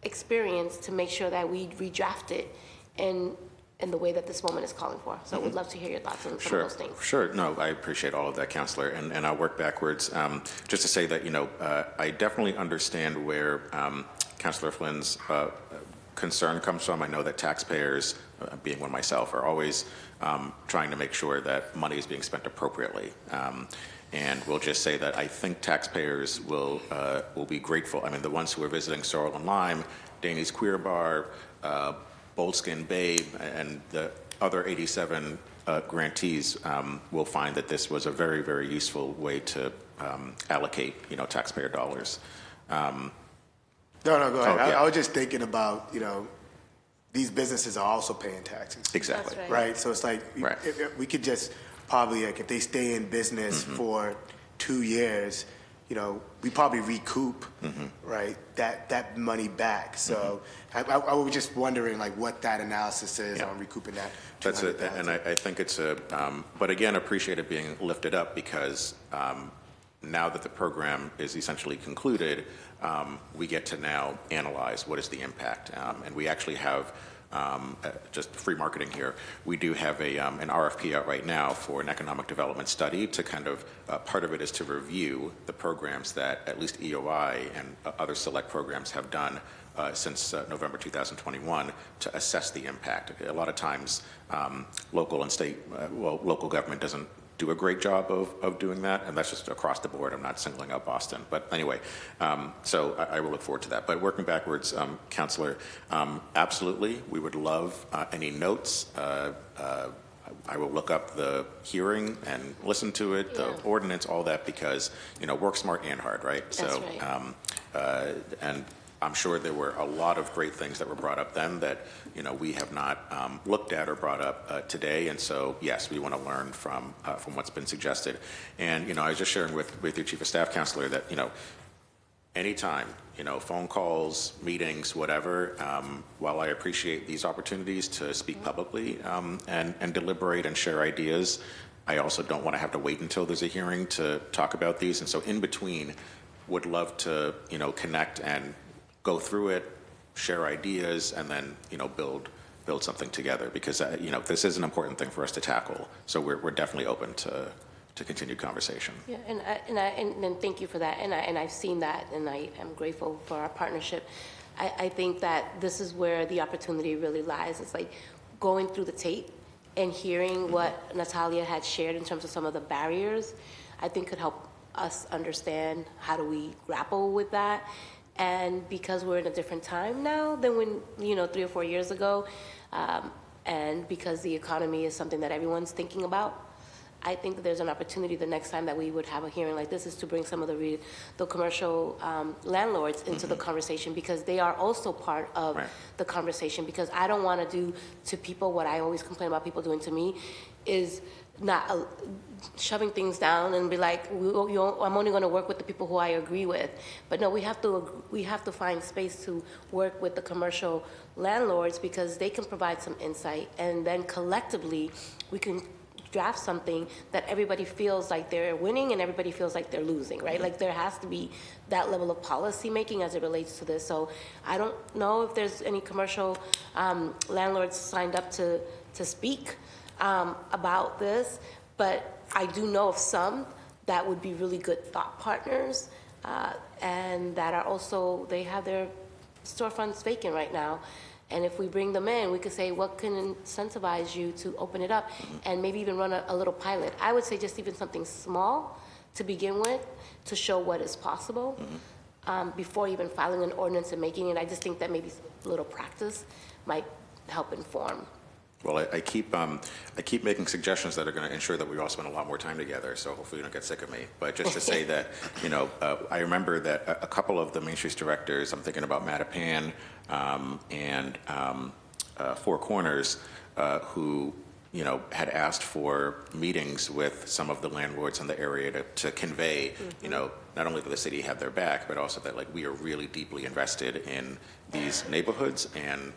experience to make sure that we redraft it in the way that this woman is calling for. So we'd love to hear your thoughts on some of those things. Sure. No, I appreciate all of that, Counselor, and I'll work backwards. Just to say that, I definitely understand where Counselor Flynn's concern comes from. I know that taxpayers, being one myself, are always trying to make sure that money is being spent appropriately. And we'll just say that I think taxpayers will be grateful. I mean, the ones who are visiting Sorrel and Lime, Danny's Queer Bar, Bold Skin Babe, and the other 87 grantees will find that this was a very, very useful way to allocate, taxpayer dollars. No, go ahead. Oh, yeah. I was just thinking about, these businesses are also paying taxes. Exactly. That's Right? So it's like, Right. if we could just probably, like, if they stay in business for 2 years, we probably recoup, right, that money back. So I was just wondering, like, what that analysis is on recouping that. That's it, and I think it's but again, appreciate it being lifted up, because now that the program is essentially concluded, we get to now analyze what is the impact, and we actually have. Just free marketing here, we do have an RFP out right now for an economic development study to kind of, part of it is to review the programs that at least EOI and other select programs have done since November 2021 to assess the impact. A lot of times, local and state, local government doesn't do a great job of doing that, and that's just across the board. I'm not singling out Boston, but anyway, so I will look forward to that. But working backwards, Counselor, absolutely, we would love any notes. I will look up the hearing and listen to it, the ordinance, all that, because, work smart and hard, right? That's so, right. And I'm sure there were a lot of great things that were brought up then that, we have not looked at or brought up today. And so, yes, we want to learn from what's been suggested. And, I was just sharing with your Chief of Staff, Counselor, that, anytime, phone calls, meetings, whatever, while I appreciate these opportunities to speak publicly and deliberate and share ideas, I also don't want to have to wait until there's a hearing to talk about these. And so in between, would love to, connect and go through it, share ideas, and then, build something together, because, this is an important thing for us to tackle. So we're definitely open to continued conversation. Yeah, and thank you for that. And I've seen that, and I am grateful for our partnership. I think that this is where the opportunity really lies. It's like going through the tape and hearing what Natalia had shared in terms of some of the barriers, I think could help us understand how do we grapple with that. And because we're in a different time now than when, 3 or 4 years ago, and because the economy is something that everyone's thinking about, I think that there's an opportunity the next time that we would have a hearing like this is to bring some of the commercial landlords into the conversation, because they are also part of the conversation. Because I don't want to do to people what I always complain about people doing to me, is not shoving things down and be like, I'm only going to work with the people who I agree with. But no, we have to find space to work with the commercial landlords, because they can provide some insight, and then collectively we can draft something that everybody feels like they're winning and everybody feels like they're losing, right? Like there has to be that level of policy making as it relates to this. So I don't know if there's any commercial landlords signed up to speak about this, but I do know of some that would be really good thought partners, and that are also, they have their storefronts vacant right now. And if we bring them in, we could say, what can incentivize you to open it up, and maybe even run a little pilot. I would say just even something small to begin with, to show what is possible, before even filing an ordinance and making it. I just think that maybe a little practice might help inform. Well, I keep making suggestions that are going to ensure that we all spend a lot more time together, so hopefully you don't get sick of me. But just to say that, I remember that a couple of the Main Streets directors, I'm thinking about Mattapan and Four Corners, who, had asked for meetings with some of the landlords in the area to convey, not only that the city had their back, but also that, like, we are really deeply invested in these neighborhoods, and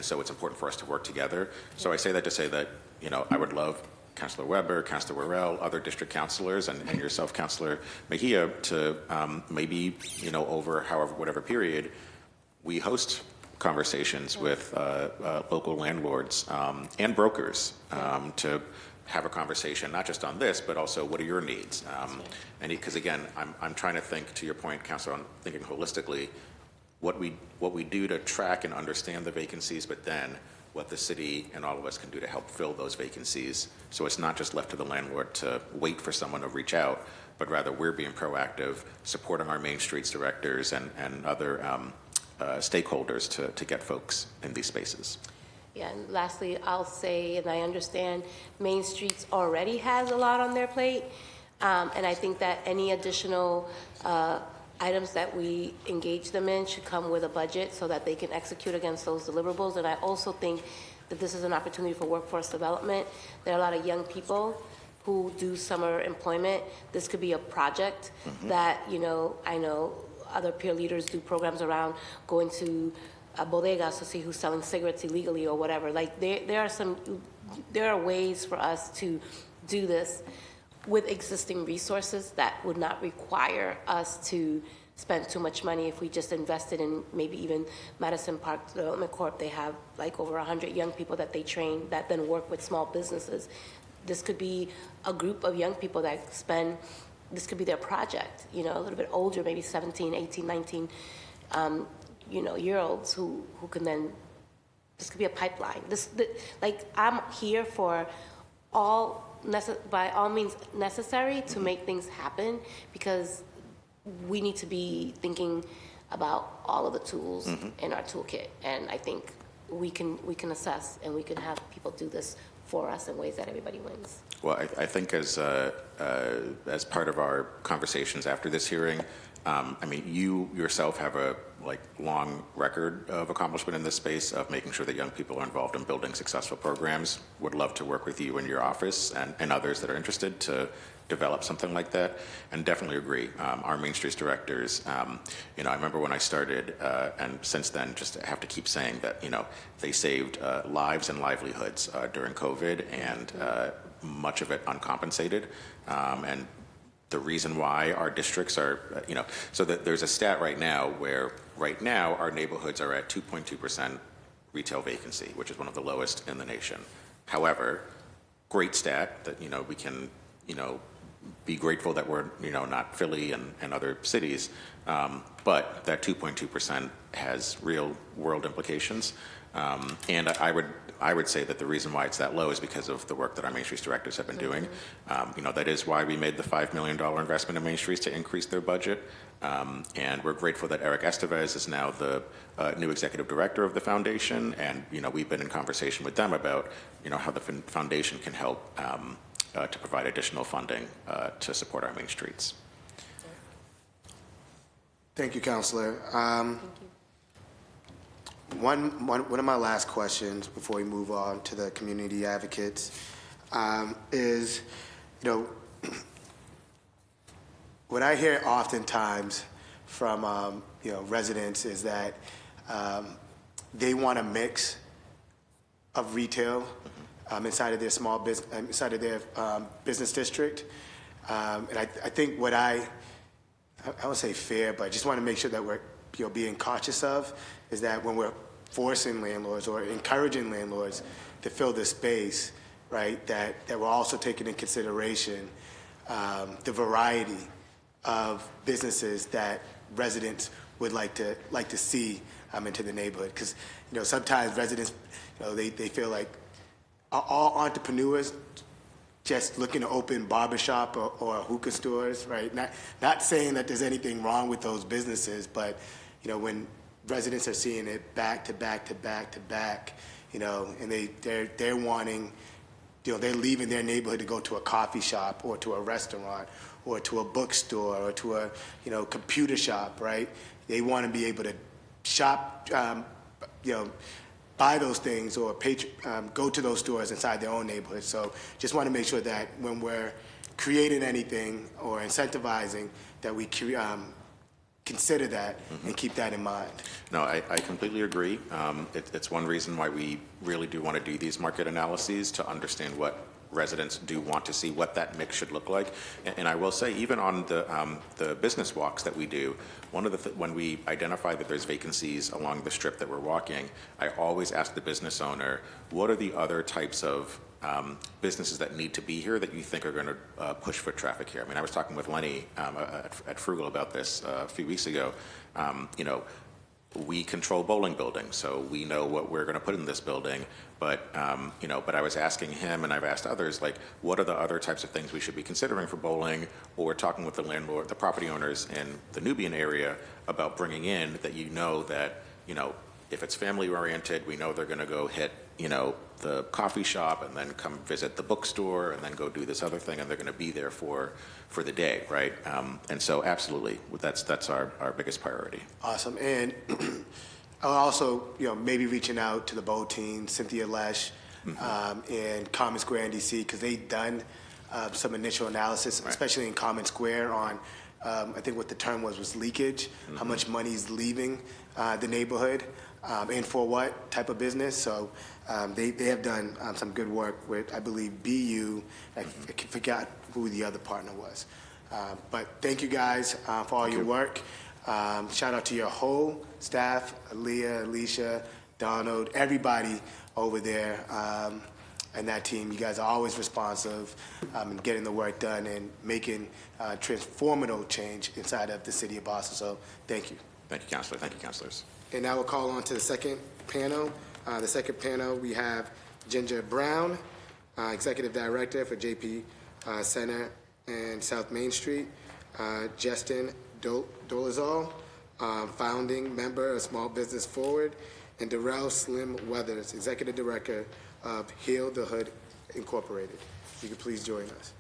so it's important for us to work together. So I say that to say that, I would love Councilor Weber, Councilor Worrell, other district councilors, and yourself, Councilor Mejia, to maybe, over whatever period, we host conversations with local landlords and brokers to have a conversation, not just on this, but also what are your needs? And because again, I'm trying to think, to your point, Councilor, I'm thinking holistically, what we do to track and understand the vacancies, but then what the city and all of us can do to help fill those vacancies. So it's not just left to the landlord to wait for someone to reach out, but rather we're being proactive, supporting our Main Streets directors and other stakeholders to get folks in these spaces. Yeah, and lastly, I'll say, and I understand Main Streets already has a lot on their plate, and I think that any additional items that we engage them in should come with a budget so that they can execute against those deliverables. And I also think that this is an opportunity for workforce development. There are a lot of young people who do summer employment. This could be a project that, I know other peer leaders do programs around going to bodegas to see who's selling cigarettes illegally or whatever. Like there are ways for us to do this with existing resources that would not require us to spend too much money if we just invested in maybe even Madison Park Development Corp. They have like over 100 young people that they train that then work with small businesses. This could be a group of young people that this could be their project, a little bit older, maybe 17, 18, 19, year olds who can then, this could be a pipeline. I'm here for by all means necessary to make things happen, because we need to be thinking about all of the tools in our toolkit. And I think we can assess and we can have people do this for us in ways that everybody wins. Well, I think as part of our conversations after this hearing, I mean, you yourself have a long record of accomplishment in this space of making sure that young people are involved in building successful programs. Would love to work with you in your office and others that are interested to develop something like that, and definitely agree. Our Main Streets directors, I remember when I started, and since then, just have to keep saying that, they saved lives and livelihoods during COVID, and much of it uncompensated. And the reason why our districts are, so that there's a stat right now where right now our neighborhoods are at 2.2% retail vacancy, which is one of the lowest in the nation. However, great stat that, we can, be grateful that we're, not Philly and other cities, but that 2.2% has real world implications. And I would say that the reason why it's that low is because of the work that our Main Streets directors have been doing. That is why we made the $5 million investment in Main Streets to increase their budget. And we're grateful that Eric Estevez is now the new executive director of the foundation. And, we've been in conversation with them about, how the foundation can help to provide additional funding to support our Main Streets. Thank you, Counselor. One of my last questions before we move on to the community advocates is, what I hear oftentimes from residents is that they want a mix of retail inside of their small business, inside of their business district, and I think what I won't say fair, but I just want to make sure that we're being cautious of is that when we're forcing landlords or encouraging landlords to fill this space, right, that we're also taking in consideration the variety of businesses that residents would like to see into the neighborhood. Because sometimes residents, they feel like are all entrepreneurs just looking to open barbershop or hookah stores, right? Not saying that there's anything wrong with those businesses, but when residents are seeing it back to back to back to back, and they're wanting, they're leaving their neighborhood to go to a coffee shop or to a restaurant or to a bookstore or to a computer shop, right? They want to be able to shop, buy those things or go to those stores inside their own neighborhood. So just want to make sure that when we're creating anything or incentivizing, that we consider that and keep that in mind. No, I completely agree. It's one reason why we really do want to do these market analyses to understand what residents do want to see, what that mix should look like. And I will say, even on the business walks that we do, when we identify that there's vacancies along the strip that we're walking, I always ask the business owner, what are the other types of businesses that need to be here that you think are going to push foot traffic here? I mean, I was talking with Lenny at Frugal about this a few weeks ago. We control bowling buildings, so we know what we're going to put in this building. But but I was asking him, and I've asked others, like, what are the other types of things we should be considering for bowling? Or talking with the landlord, the property owners in the Nubian area about bringing in that that if it's family oriented, we know they're going to go hit the coffee shop and then come visit the bookstore and then go do this other thing, and they're going to be there for the day, right? And so absolutely, that's our biggest priority. Awesome. And I'll also, maybe reaching out to the Bow team, Cynthia Lesh, and Common Square in DC, because they've done some initial analysis, right, especially in Common Square on, I think what the term was leakage, how much money is leaving the neighborhood, and for what type of business. So they have done some good work with, I believe, BU. I forgot who the other partner was. But thank you guys for all your work. Shout out to your whole staff, Aaliyah, Alicia, Donald, everybody over there and that team. You guys are always responsive in getting the work done and making transformative change inside of the city of Boston. So thank you. Thank you, Counselor. Thank you, Counselors. And now we'll call on to the second panel. The second panel, we have Ginger Brown, Executive Director for JP Center and South Main Street, Justin Dolezal, founding member of Small Business Forward, and Darrell Slim Weathers, Executive Director of Heal the Hood Incorporated. If you could please join us.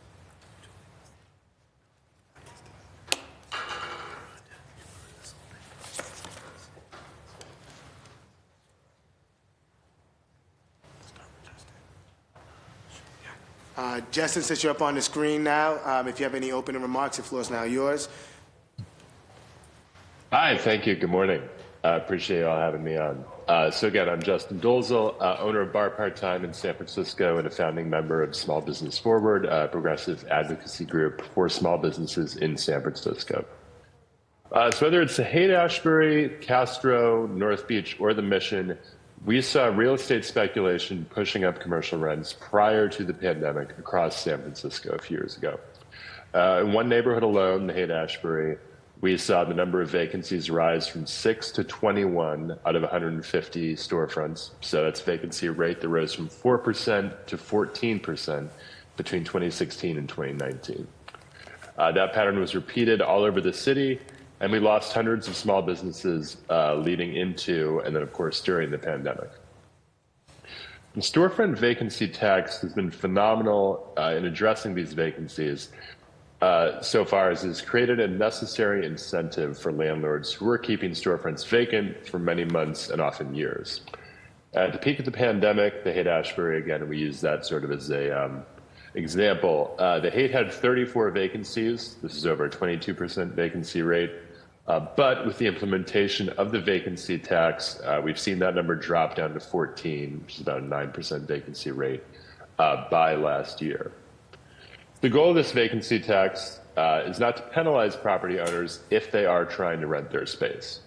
Justin, since you're up on the screen now, if you have any opening remarks, the floor is now yours. Hi, thank you. Good morning. I appreciate you all having me on. So again, I'm Justin Dolzel, owner of Bar Part-Time in San Francisco and a founding member of Small Business Forward, a progressive advocacy group for small businesses in San Francisco. So whether it's the Haight-Ashbury, Castro, North Beach, or the Mission, we saw real estate speculation pushing up commercial rents prior to the pandemic across San Francisco a few years ago. In one neighborhood alone, the Haight-Ashbury, we saw the number of vacancies rise from 6 to 21 out of 150 storefronts. So that's vacancy rate that rose from 4% to 14% between 2016 and 2019. That pattern was repeated all over the city, and we lost hundreds of small businesses leading into and then, of course, during the pandemic. The storefront vacancy tax has been phenomenal in addressing these vacancies so far as it's created a necessary incentive for landlords who are keeping storefronts vacant for many months and often years. At the peak of the pandemic, the Haight-Ashbury, again, we use that sort of as a example. The Haight had 34 vacancies. This is over a 22% vacancy rate. But with the implementation of the vacancy tax, we've seen that number drop down to 14, which is about a 9% vacancy rate by last year. The goal of this vacancy tax is not to penalize property owners if they are trying to rent their space.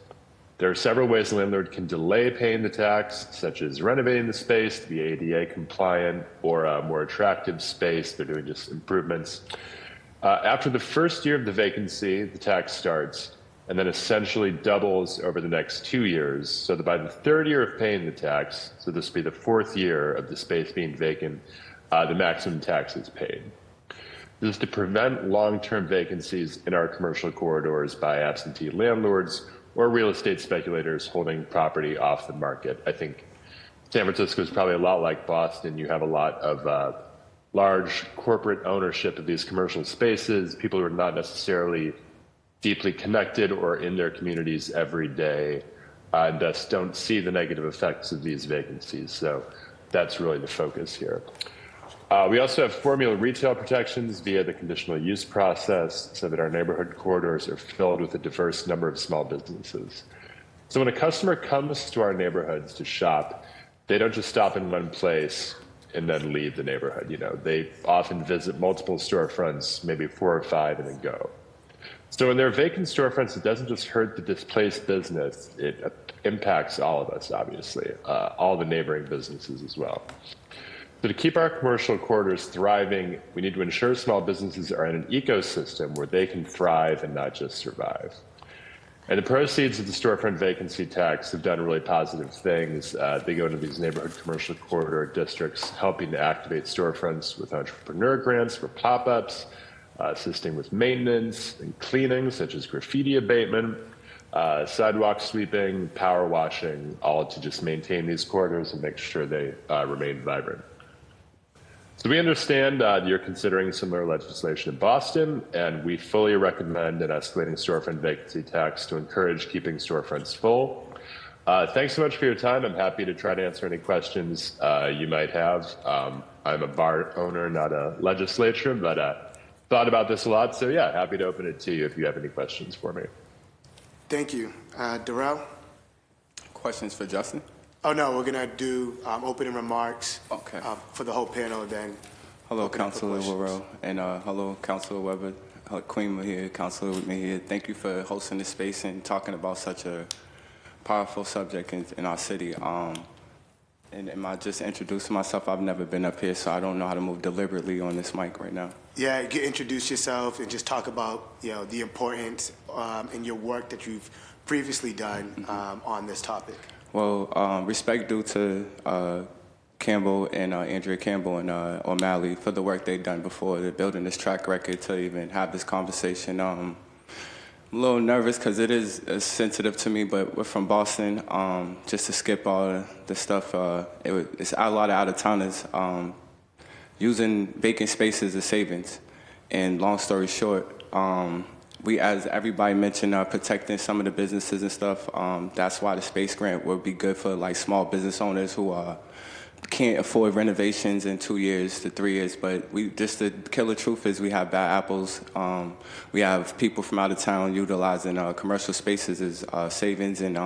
There are several ways a landlord can delay paying the tax, such as renovating the space to be ADA compliant or a more attractive space. They're doing just improvements. After the first year of the vacancy, the tax starts and then essentially doubles over the next 2 years, so that by the third year of paying the tax, so this will be the fourth year of the space being vacant, the maximum tax is paid. This is to prevent long-term vacancies in our commercial corridors by absentee landlords or real estate speculators holding property off the market. I think San Francisco is probably a lot like Boston. You have a lot of large corporate ownership of these commercial spaces, people who are not necessarily deeply connected or in their communities every day, and thus don't see the negative effects of these vacancies. So that's really the focus here. We also have formula retail protections via the conditional use process so that our neighborhood corridors are filled with a diverse number of small businesses. So when a customer comes to our neighborhoods to shop, they don't just stop in one place and then leave the neighborhood. You know, they often visit multiple storefronts, maybe 4 or 5, and then go. So when there are vacant storefronts, it doesn't just hurt the displaced business, it impacts all of us, obviously, all the neighboring businesses as well. So to keep our commercial corridors thriving, we need to ensure small businesses are in an ecosystem where they can thrive and not just survive. And the proceeds of the storefront vacancy tax have done really positive things. They go into these neighborhood commercial corridor districts, helping to activate storefronts with entrepreneur grants for pop-ups, assisting with maintenance and cleaning, such as graffiti abatement, sidewalk sweeping, power washing, all to just maintain these corridors and make sure they remain vibrant. So we understand you're considering similar legislation in Boston, and we fully recommend an escalating storefront vacancy tax to encourage keeping storefronts full. Thanks so much for your time. I'm happy to try to answer any questions you might have. I'm a bar owner, not a legislator, but thought about this a lot. So yeah, happy to open it to you if you have any questions for me. Thank you. Darrell? Questions for Justin? Oh, no, we're going to do opening remarks Okay. for the whole panel, then. Hello, open up for Councilor questions. Worrell, and hello, Councilor Weber, Queen Mahia, Councilor Mahia. Thank you for hosting this space and talking about such a powerful subject in our city. And am I just introducing myself? I've never been up here, so I don't know how to move deliberately on this mic right now. Yeah, introduce yourself and just talk about, you know, the importance in your work that you've previously done on this topic. Well, respect due to Campbell and Andrea Campbell and O'Malley for the work they've done before. They're building this track record to even have this conversation. I'm a little nervous because it is sensitive to me, but we're from Boston. Just to skip all the stuff, it's a lot of out-of-towners using vacant spaces as savings. And long story short, we, as everybody mentioned, protecting some of the businesses and stuff. That's why the space grant would be good for like small business owners who are can't afford renovations in 2 years to 3 years, but the killer truth is we have bad apples. We have people from out of town utilizing commercial spaces as savings, and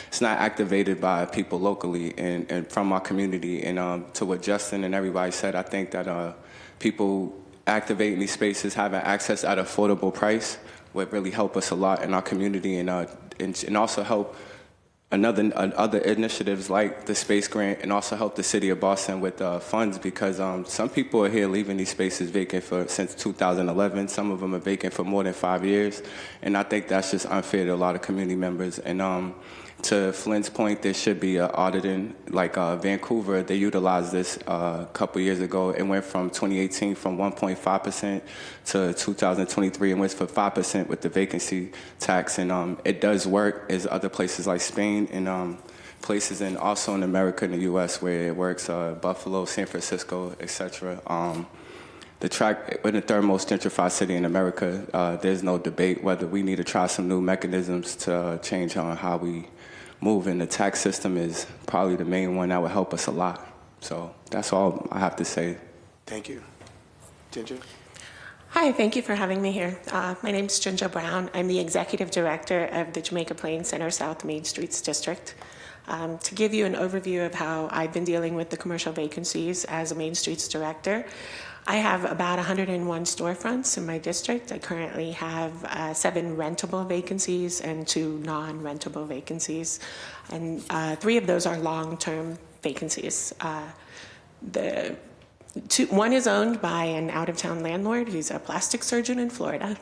it's not activated by people locally and from our community. And to what Justin and everybody said, I think that people activating these spaces, having access at an affordable price, would really help us a lot in our community, and also help other initiatives like the space grant, and also help the city of Boston with funds, because some people are here leaving these spaces vacant since 2011. Some of them are vacant for more than 5 years, and I think that's just unfair to a lot of community members. And to Flynn's point, there should be auditing. Like Vancouver, they utilized this a couple years ago. It went from 2018 from 1.5% to 2023, and went for 5% with the vacancy tax. And it does work, as other places like Spain and places, and also in America and the U.S. where it works, Buffalo, San Francisco, etc. The track, we're the third most gentrified city in America. There's no debate whether we need to try some new mechanisms to change on how we move, and the tax system is probably the main one that would help us a lot. So that's all I have to say. Thank you. Ginger? Hi, thank you for having me here. My name is Ginger Brown. I'm the Executive Director of the Jamaica Plain Center South Main Streets District. To give you an overview of how I've been dealing with the commercial vacancies as a Main Streets Director, I have about 101 storefronts in my district. I currently have 7 rentable vacancies and 2 non-rentable vacancies. And 3 of those are long-term vacancies. One is owned by an out-of-town landlord. He's a plastic surgeon in Florida.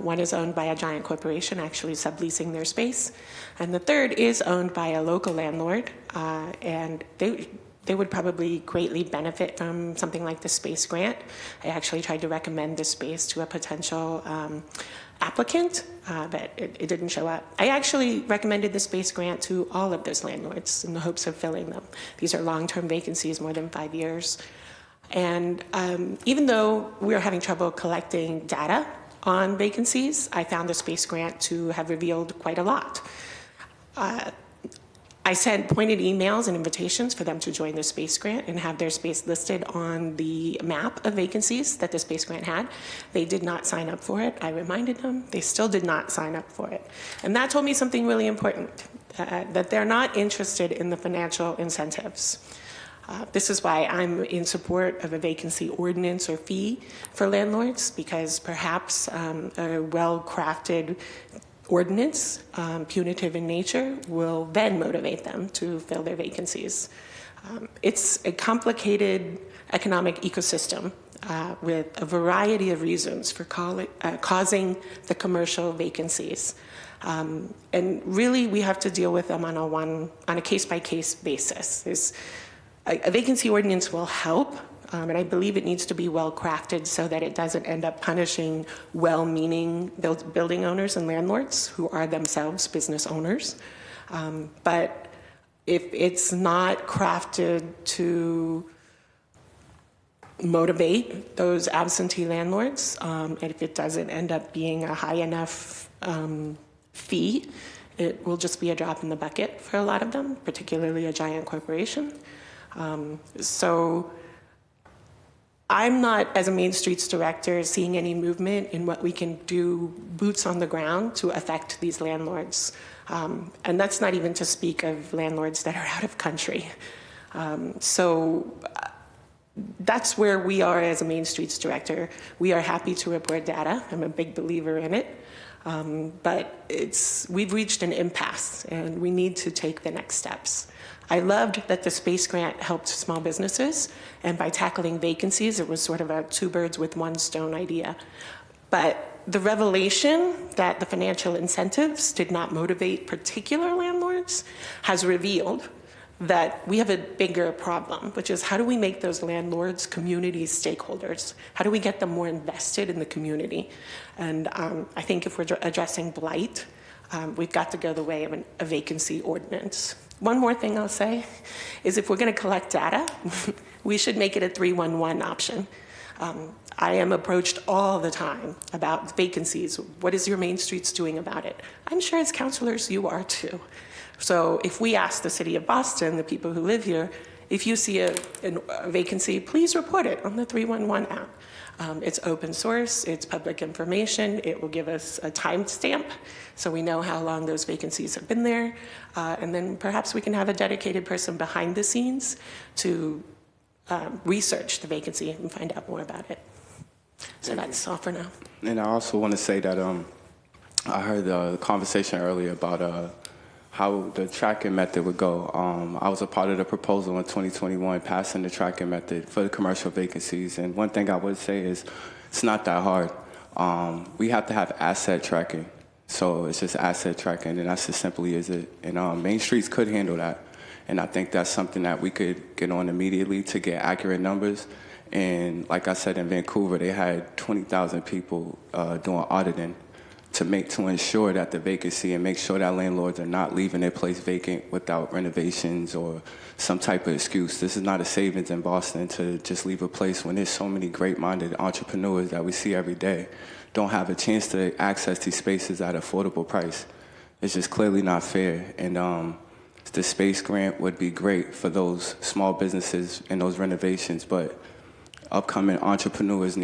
One is owned by a giant corporation, actually subleasing their space. And the third is owned by a local landlord, and they would probably greatly benefit from something like the space grant. I actually tried to recommend this space to a potential applicant, but it didn't show up. I actually recommended the space grant to all of those landlords in the hopes of filling them. These are long-term vacancies, more than 5 years. And even though we were having trouble collecting data on vacancies, I found the space grant to have revealed quite a lot. I sent pointed emails and invitations for them to join the space grant and have their space listed on the map of vacancies that the space grant had. They did not sign up for it. I reminded them. They still did not sign up for it. And that told me something really important, that they're not interested in the financial incentives. This is why I'm in support of a vacancy ordinance or fee for landlords, because perhaps a well-crafted ordinance, punitive in nature, will then motivate them to fill their vacancies. It's a complicated economic ecosystem with a variety of reasons for causing the commercial vacancies. And really, we have to deal with them on a case-by-case basis. A vacancy ordinance will help, and I believe it needs to be well-crafted so that it doesn't end up punishing well-meaning building owners and landlords who are themselves business owners. But if it's not crafted to motivate those absentee landlords, and if it doesn't end up being a high enough fee, it will just be a drop in the bucket for a lot of them, particularly a giant corporation. So I'm not, as a Main Streets Director, seeing any movement in what we can do boots on the ground to affect these landlords. And that's not even to speak of landlords that are out of country. So that's where we are as a Main Streets Director. We are happy to report data. I'm a big believer in it. But we've reached an impasse, and we need to take the next steps. I loved that the space grant helped small businesses, and by tackling vacancies, it was sort of a 2 birds with 1 stone idea. But the revelation that the financial incentives did not motivate particular landlords has revealed that we have a bigger problem, which is how do we make those landlords community stakeholders? How do we get them more invested in the community? And I think if we're addressing blight, we've got to go the way of a vacancy ordinance. One more thing I'll say is if we're going to collect data, we should make it a 311 option. I am approached all the time about vacancies. What is your Main Streets doing about it? I'm sure as counselors you are too. So if we ask the city of Boston, the people who live here, if you see a vacancy, please report it on the 311 app. It's open source, it's public information, it will give us a timestamp so we know how long those vacancies have been there, and then perhaps we can have a dedicated person behind the scenes to research the vacancy and find out more about it. So that's all for now. And I also want to say that I heard the conversation earlier about how the tracking method would go. I was a part of the proposal in 2021 passing the tracking method for the commercial vacancies. And one thing I would say is it's not that hard. We have to have asset tracking. So it's just asset tracking, and that's as simply as it. And Main Streets could handle that. And I think that's something that we could get on immediately to get accurate numbers. And like I said, in Vancouver, they had 20,000 people doing auditing to ensure that the vacancy and make sure that landlords are not leaving their place vacant without renovations or some type of excuse. This is not a savings in Boston to just leave a place when there's so many great-minded entrepreneurs that we see every day don't have a chance to access these spaces at affordable price. It's just clearly not fair. And the space grant would be great for those small businesses and those renovations, but upcoming entrepreneurs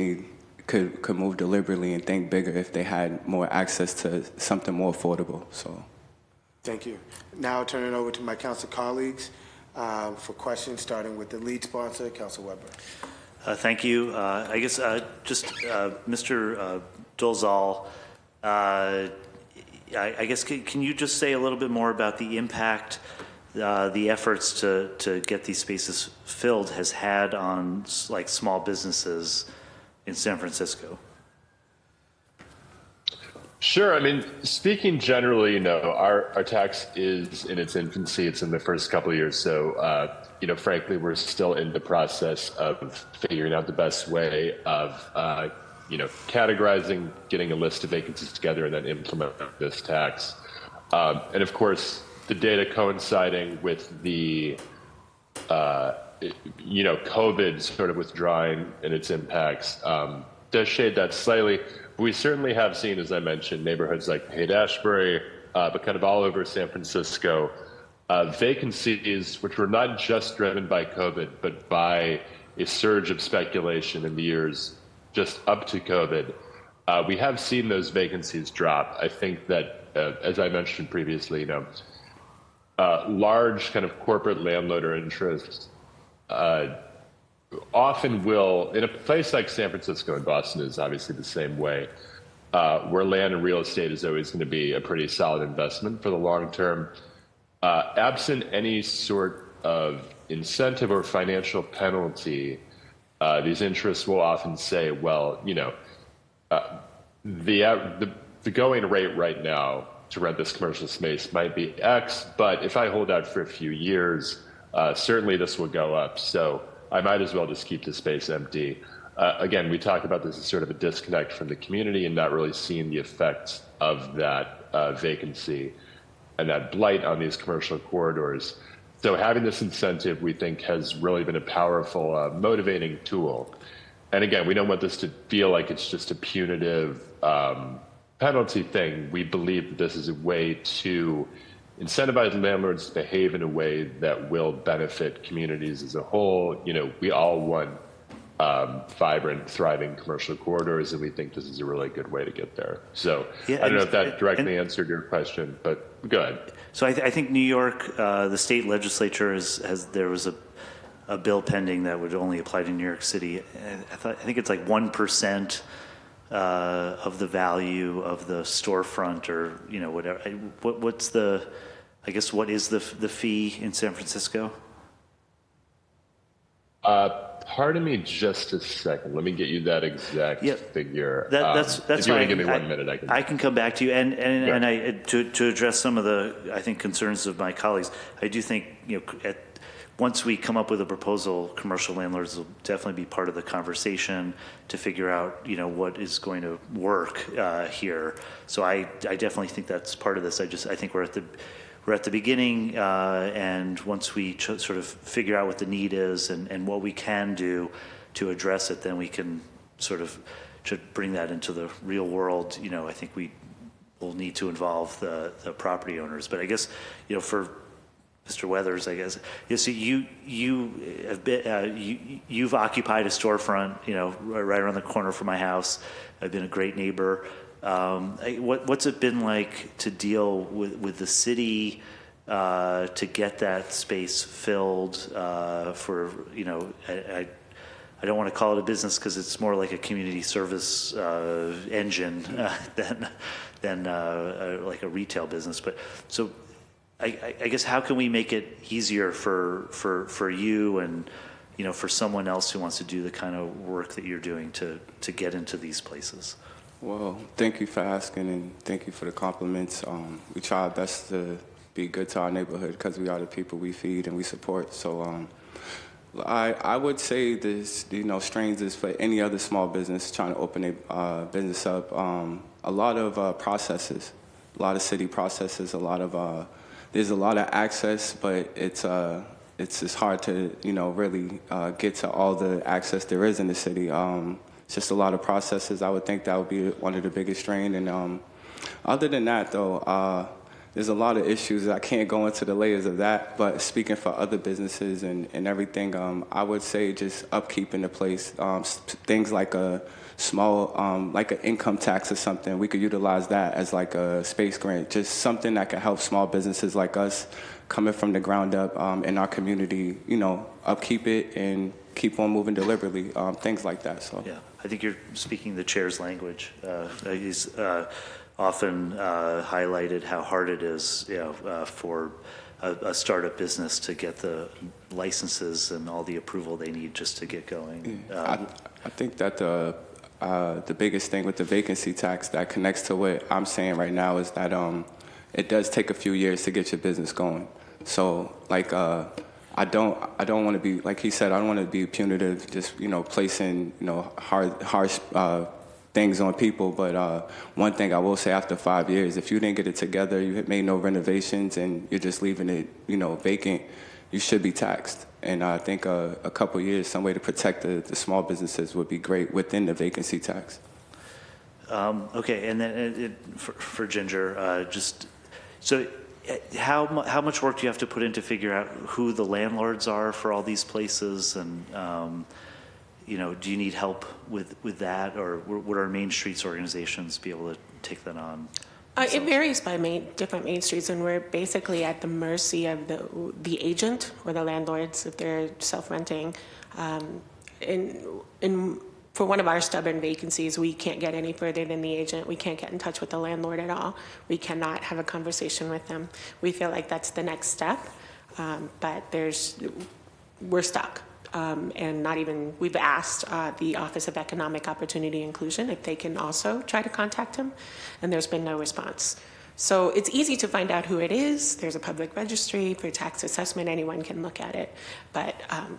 could move deliberately and think bigger if they had more access to something more affordable. So, Thank you. Now I'll turn it over to my council colleagues for questions, starting with the lead sponsor, Council Weber. Thank you. I guess just Mr. Dolezal, I guess can you just say a little bit more about the impact the efforts to get these spaces filled has had on like small businesses in San Francisco? Sure. I mean, speaking generally, our tax is in its infancy. It's in the first couple of years. So, frankly, we're still in the process of figuring out the best way of, categorizing, getting a list of vacancies together, and then implementing this tax. And of course, the data coinciding with the, COVID sort of withdrawing and its impacts does shade that slightly. But we certainly have seen, as I mentioned, neighborhoods like Haight-Ashbury, but kind of all over San Francisco, vacancies which were not just driven by COVID, but by a surge of speculation in the years just up to COVID. We have seen those vacancies drop. I think that, as I mentioned previously, large kind of corporate landlord interests often will, in a place like San Francisco and Boston is obviously the same way, where land and real estate is always going to be a pretty solid investment for the long term. Absent any sort of incentive or financial penalty, these interests will often say, well, the going rate right now to rent this commercial space might be X, but if I hold out for a few years, certainly this will go up. So I might as well just keep the space empty. Again, we talk about this as sort of a disconnect from the community and not really seeing the effects of that vacancy and that blight on these commercial corridors. So having this incentive, we think, has really been a powerful motivating tool. And again, we don't want this to feel like it's just a punitive penalty thing. We believe that this is a way to incentivize landlords to behave in a way that will benefit communities as a whole. We all want vibrant, thriving commercial corridors, and we think this is a really good way to get there. So yeah, I don't know if that directly answered your question, but go ahead. So I think New York, the state legislature there was a bill pending that would only apply to New York City. I think it's like 1% of the value of the storefront, or whatever. What's the, I guess, what is the fee in San Francisco? Pardon me just a second. Let me get you that exact figure. That's if you want to give me 1 minute, I can come back to you. And I to address some of the, I think, concerns of my colleagues. I do think once we come up with a proposal, commercial landlords will definitely be part of the conversation to figure out what is going to work here. So I definitely think that's part of this. I think we're at the beginning, and once we sort of figure out what the need is and what we can do to address it, then we can sort of should bring that into the real world. I think we will need to involve the property owners. But I guess for Mr. Weathers, I guess. Yeah, so you have been you've occupied a storefront, right around the corner from my house. I've been a great neighbor. What's it been like to deal with the city to get that space filled for I don't want to call it a business because it's more like a community service engine than like a retail business. But so I guess how can we make it easier for you and for someone else who wants to do the kind of work that you're doing to get into these places? Well, thank you for asking, and thank you for the compliments. We try our best to be good to our neighborhood because we are the people we feed and we support. So I would say this, strains is for any other small business trying to open a business up. A lot of processes, a lot of city processes, there's a lot of access, but it's just hard to really get to all the access there is in the city. It's just a lot of processes. I would think that would be one of the biggest strain. And other than that, though, there's a lot of issues. I can't go into the layers of that, but speaking for other businesses and everything, I would say just upkeep in the place. Things like a small, like an income tax or something, we could utilize that as like a space grant, just something that could help small businesses like us coming from the ground up in our community, upkeep it and keep on moving deliberately, things like that. So yeah, I think you're speaking the chair's language. He's often highlighted how hard it is, for a startup business to get the licenses and all the approval they need just to get going. I think that the biggest thing with the vacancy tax that connects to what I'm saying right now is that it does take a few years to get your business going. So like I don't want to be, like he said, I don't want to be punitive, just placing harsh things on people. But one thing I will say, after 5 years, if you didn't get it together, you made no renovations, and you're just leaving it vacant, you should be taxed. And I think a couple years, some way to protect the small businesses would be great within the vacancy tax. Okay, and then for Ginger, how much work do you have to put in to figure out who the landlords are for all these places, and do you need help with that, or would our Main Streets organizations be able to take that on? It varies by different main streets, and we're basically at the mercy of the agent or the landlords if they're self-renting. For one of our stubborn vacancies, we can't get any further than the agent. We can't get in touch with the landlord at all. We cannot have a conversation with them. We feel like that's the next step, but we're stuck. We've asked the Office of Economic Opportunity Inclusion if they can also try to contact him, and there's been no response. So it's easy to find out who it is. There's a public registry for tax assessment. Anyone can look at it. But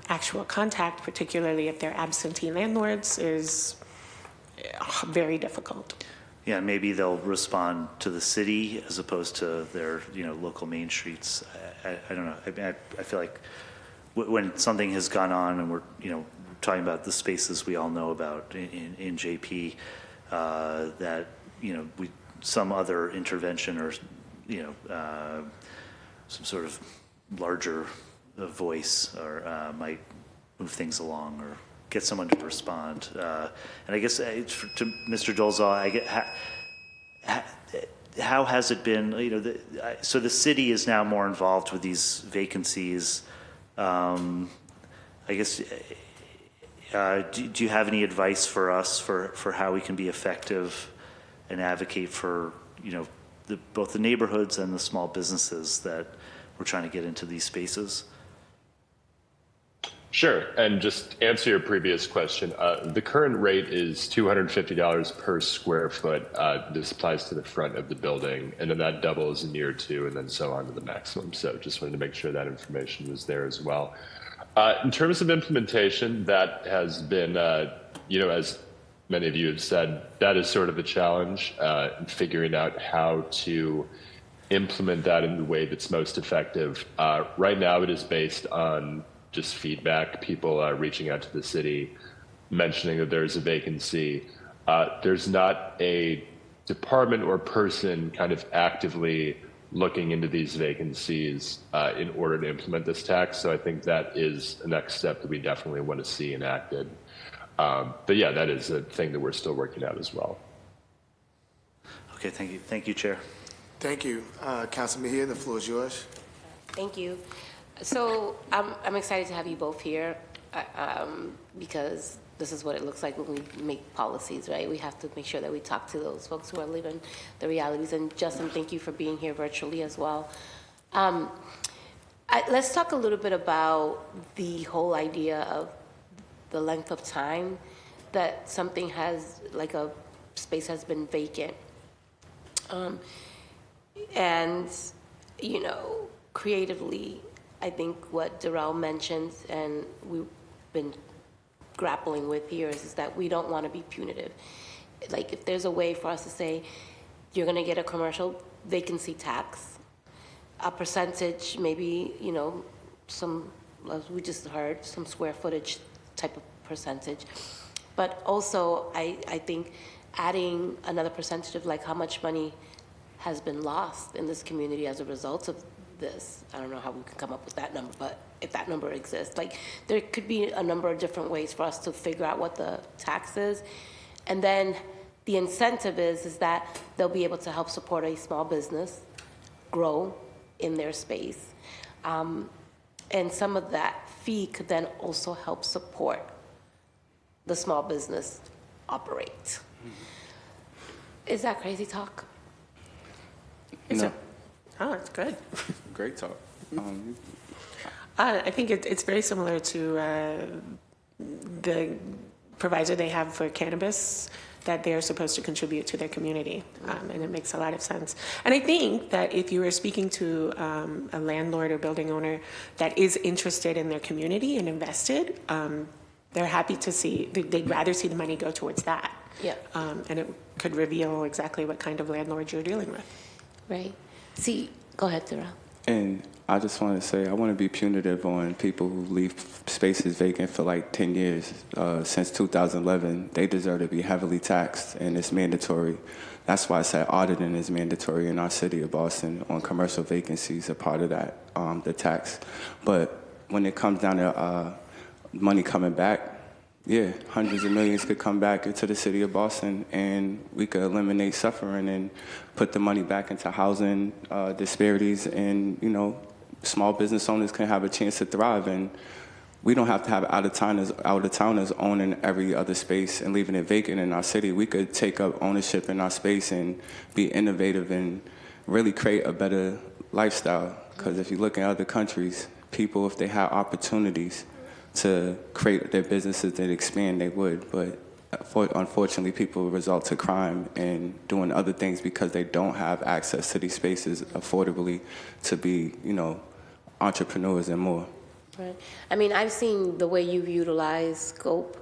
actual contact, particularly if they're absentee landlords, is very difficult. Yeah, maybe they'll respond to the city as opposed to their local Main Streets. I don't know. I feel like when something has gone on and we're talking about the spaces we all know about in JP, that some other intervention or some sort of larger voice or might move things along or get someone to respond. And I guess to Mr. Dolezal, how has it been? So the city is now more involved with these vacancies. I guess, do you have any advice for us for how we can be effective and advocate for, both the neighborhoods and the small businesses that we're trying to get into these spaces? Sure. And just answer your previous question. The current rate is $250 per square foot. This applies to the front of the building, and then that doubles in year 2 and then so on to the maximum. So just wanted to make sure that information was there as well. In terms of implementation, that has been, as many of you have said, that is sort of a challenge, figuring out how to implement that in the way that's most effective. Right now, it is based on just feedback, people reaching out to the city, mentioning that there's a vacancy. There's not a department or person kind of actively looking into these vacancies in order to implement this tax. So I think that is the next step that we definitely want to see enacted. But yeah, that is a thing that we're still working out as well. Okay, thank you. Thank you, Chair. Thank you. Councilman Mejia, the floor is yours. Thank you. So I'm excited to have you both here because this is what it looks like when we make policies, right? We have to make sure that we talk to those folks who are living the realities. And Justin, thank you for being here virtually as well. Let's talk a little bit about the whole idea of the length of time that something has, like a space has been vacant. And, you know, creatively, I think what Darrell mentioned and we've been grappling with here is that we don't want to be punitive. Like, if there's a way for us to say, you're going to get a commercial vacancy tax, a percentage, maybe, you know, some, as we just heard, some square footage type of percentage. But also, I think adding another percentage of like how much money has been lost in this community as a result of this. I don't know how we can come up with that number, but if that number exists, like there could be a number of different ways for us to figure out what the tax is. And then the incentive is that they'll be able to help support a small business grow in their space. And some of that fee could then also help support the small business operate. Is that crazy talk? No. Oh, it's good. Great talk. I think it's very similar to the proviso they have for cannabis, that they're supposed to contribute to their community, and it makes a lot of sense. And I think that if you were speaking to a landlord or building owner that is interested in their community and invested, they're happy to see, they'd rather see the money go towards that. Yeah. And it could reveal exactly what kind of landlord you're dealing with. Right. See, go ahead, Darrell. And I just want to say, I want to be punitive on people who leave spaces vacant for like 10 years. Since 2011, they deserve to be heavily taxed, and it's mandatory. That's why I said auditing is mandatory in our city of Boston on commercial vacancies, a part of that, the tax. But when it comes down to money coming back, yeah, hundreds of millions could come back into the city of Boston, and we could eliminate suffering and put the money back into housing disparities, and, you know, small business owners can have a chance to thrive. And we don't have to have out-of-towners owning every other space and leaving it vacant in our city. We could take up ownership in our space and be innovative and really create a better lifestyle. Because if you look at other countries, people, if they have opportunities to create their businesses and expand, they would. But unfortunately, people resort to crime and doing other things because they don't have access to these spaces affordably to be, you know, entrepreneurs and more. Right. I mean, I've seen the way you've utilized scope,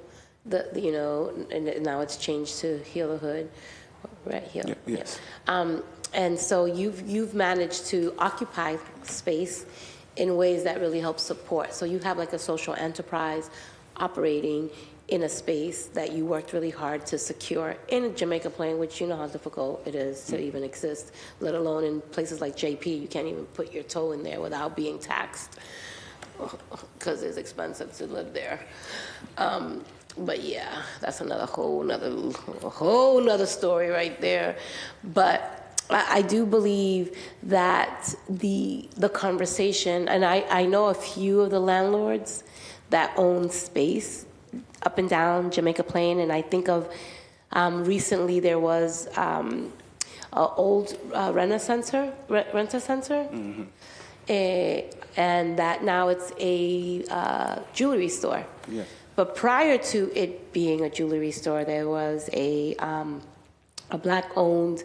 you know, and now it's changed to Heal the Hood, right? Heal. Yeah, yes. Yeah. And so you've managed to occupy space in ways that really help support. So you have like a social enterprise operating in a space that you worked really hard to secure in Jamaica Plain, which you know how difficult it is to even exist, let alone in places like JP. You can't even put your toe in there without being taxed because it's expensive to live there. But yeah, that's a whole nother story right there. But I do believe that the conversation, and I know a few of the landlords that own space up and down Jamaica Plain, and I think of recently there was an old rent-a-center, Mm-hmm. And that now it's a jewelry store. Yeah. But prior to it being a jewelry store, there was a Black-owned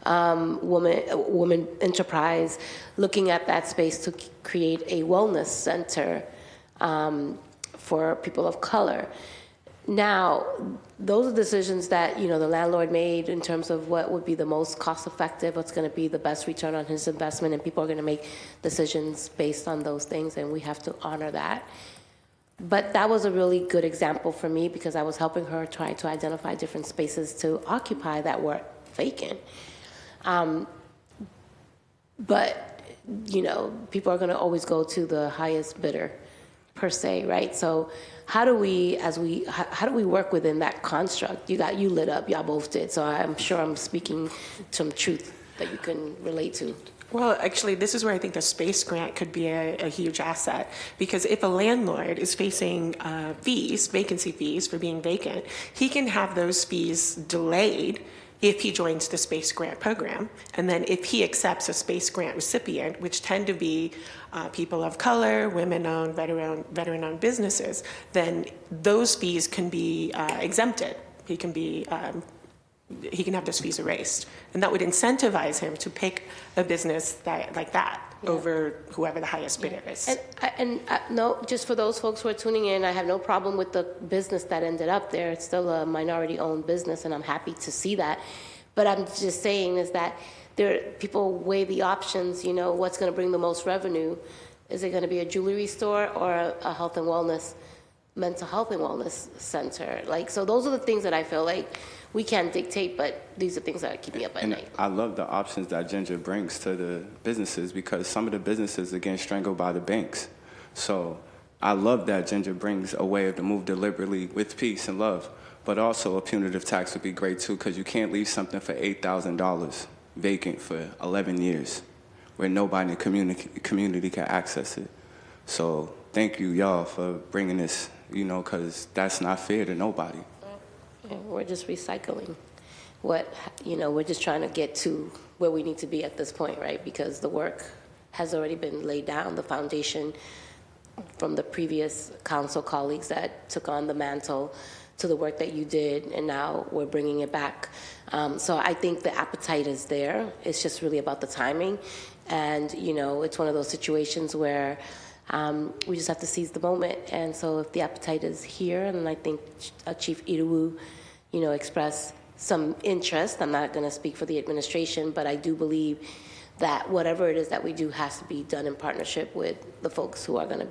woman enterprise looking at that space to create a wellness center for people of color. Now, those are decisions that, you know, the landlord made in terms of what would be the most cost-effective, what's going to be the best return on his investment, and people are going to make decisions based on those things, and we have to honor that. But that was a really good example for me because I was helping her try to identify different spaces to occupy that were vacant. but, people are going to always go to the highest bidder per se, right? So how do we work within that construct? You lit up, y'all both did, so I'm sure I'm speaking some truth that you can relate to. Well, actually, this is where I think the space grant could be a huge asset, because if a landlord is facing vacancy fees for being vacant, he can have those fees delayed if he joins the space grant program. And then if he accepts a space grant recipient, which tend to be people of color, women-owned, veteran-owned businesses, then those fees can be exempted. He can have those fees erased. And that would incentivize him to pick a business like that over whoever the highest bidder is. No, just for those folks who are tuning in, I have no problem with the business that ended up there. It's still a minority-owned business, and I'm happy to see that. But I'm just saying is that people weigh the options, what's going to bring the most revenue. Is it going to be a jewelry store or a health and wellness, mental health and wellness center? So those are the things that I feel like we can't dictate, but these are things that keep me up at night. I love the options that Ginger brings to the businesses, because some of the businesses are getting strangled by the banks. So I love that Ginger brings a way to move deliberately with peace and love. But also a punitive tax would be great too, because you can't leave something for $8,000 vacant for 11 years where nobody in the community can access it. So thank you, y'all, for bringing this, because that's not fair to nobody. We're just recycling we're just trying to get to where we need to be at this point, right? Because the work has already been laid down, the foundation from the previous council colleagues that took on the mantle to the work that you did, and now we're bringing it back. So I think the appetite is there. It's just really about the timing. And, it's one of those situations where we just have to seize the moment. And so if the appetite is here, and I think Chief Iruwu, expressed some interest. I'm not going to speak for the administration, but I do believe that whatever it is that we do has to be done in partnership with the folks who are going to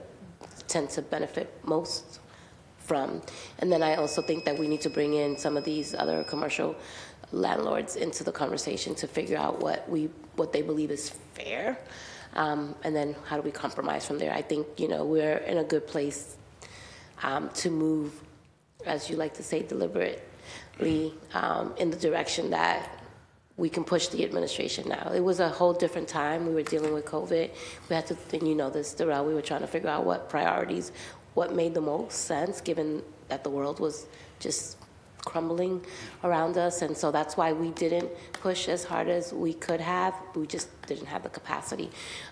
tend to benefit most from. And then I also think that we need to bring in some of these other commercial landlords into the conversation to figure out what they believe is fair. And then how do we compromise from there? I think, we're in a good place to move, as you like to say, deliberately in the direction that we can push the administration now. It was a whole different time. We were dealing with COVID. We had to, and this, Darrell, we were trying to figure out what priorities, what made the most sense, given that the world was just crumbling around us. And so that's why we didn't push as hard as we could have. We just didn't have the capacity.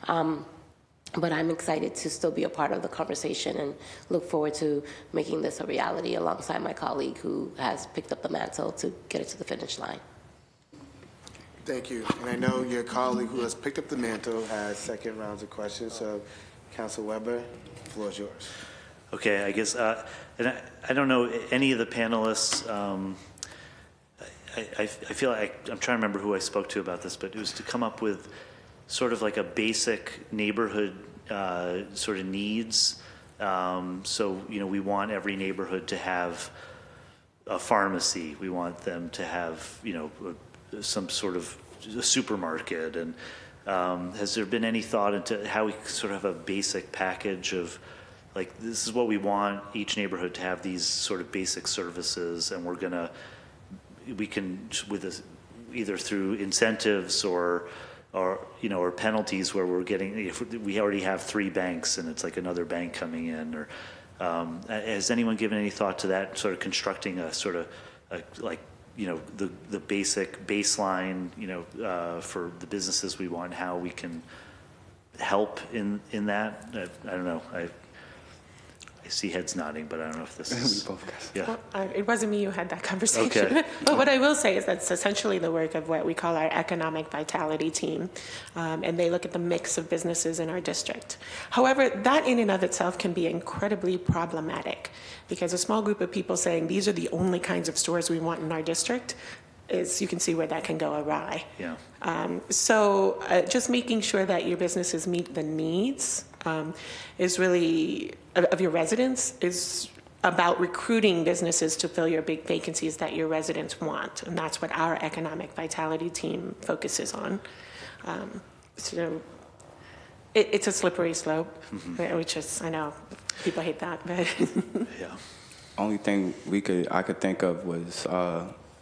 But I'm excited to still be a part of the conversation and look forward to making this a reality alongside my colleague who has picked up the mantle to get it to the finish line. Thank you. And I know your colleague who has picked up the mantle has second rounds of questions. So, Council Weber, the floor is yours. Okay, I guess, and I don't know any of the panelists. I feel like I'm trying to remember who I spoke to about this, but it was to come up with sort of like a basic neighborhood sort of needs. So, we want every neighborhood to have a pharmacy. We want them to have, some sort of a supermarket. And has there been any thought into how we sort of have a basic package of, like, this is what we want each neighborhood to have, these sort of basic services, and we can, with this, either through incentives or penalties where we're getting, if we already have 3 banks and it's like another bank coming in, or has anyone given any thought to that, sort of constructing a sort of the basic baseline, for the businesses we want, how we can help in that? I don't know. I see heads nodding, but I don't know if this is... Yeah. Well, it wasn't me who had that conversation. Okay. But what I will say is that's essentially the work of what we call our economic vitality team. And they look at the mix of businesses in our district. However, that in and of itself can be incredibly problematic, because a small group of people saying these are the only kinds of stores we want in our district, you can see where that can go awry. Yeah. So just making sure that your businesses meet the needs is really, of your residents, is about recruiting businesses to fill your big vacancies that your residents want. And that's what our economic vitality team focuses on. So it's a slippery slope, which is, I know, people hate that, but Yeah. Only thing I could think of was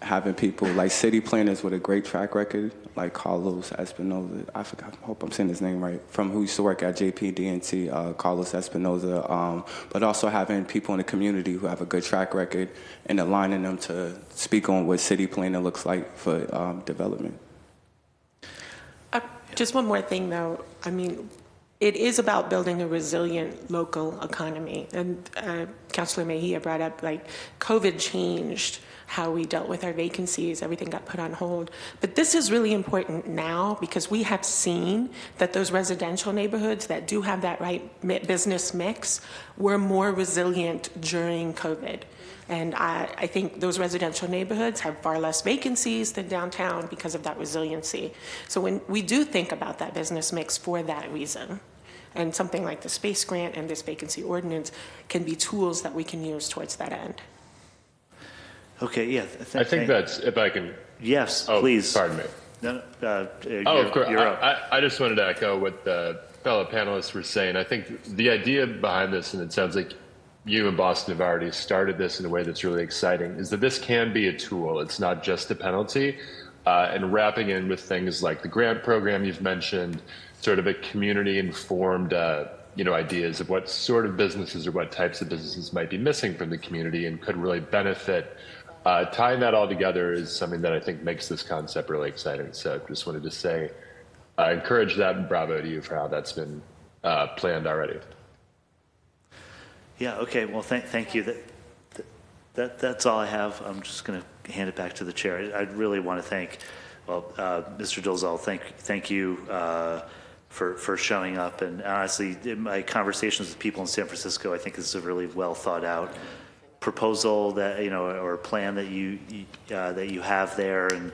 having people like city planners with a great track record, like Carlos Espinoza. I hope I'm saying his name right. Who used to work at JPD&T, Carlos Espinoza. But also having people in the community who have a good track record and aligning them to speak on what city planning looks like for development. just one more thing, though. I mean, it is about building a resilient local economy. And Councilor Mejia brought up, like, COVID changed how we dealt with our vacancies. Everything got put on hold. But this is really important now because we have seen that those residential neighborhoods that do have that right business mix were more resilient during COVID. And I think those residential neighborhoods have far less vacancies than downtown because of that resiliency. So when we do think about that business mix for that reason, and something like the space grant and this vacancy ordinance can be tools that we can use towards that end. Okay, yeah. I think that's, if I can. Yes, Oh, please. pardon me. No, Of course. You're up. I just wanted to echo what the fellow panelists were saying. I think the idea behind this, and it sounds like you in Boston have already started this in a way that's really exciting, is that this can be a tool. It's not just a penalty. And wrapping in with things like the grant program you've mentioned, sort of a community-informed ideas of what sort of businesses or what types of businesses might be missing from the community and could really benefit. Tying that all together is something that I think makes this concept really exciting. So just wanted to say, encourage that and bravo to you for how that's been planned already. Yeah, okay, well, thank you. That's all I have. I'm just going to hand it back to the chair. I really want to thank, Mr. Dolezal, thank you for showing up. And honestly, in my conversations with people in San Francisco, I think this is a really well thought out proposal that, or plan that you have there. And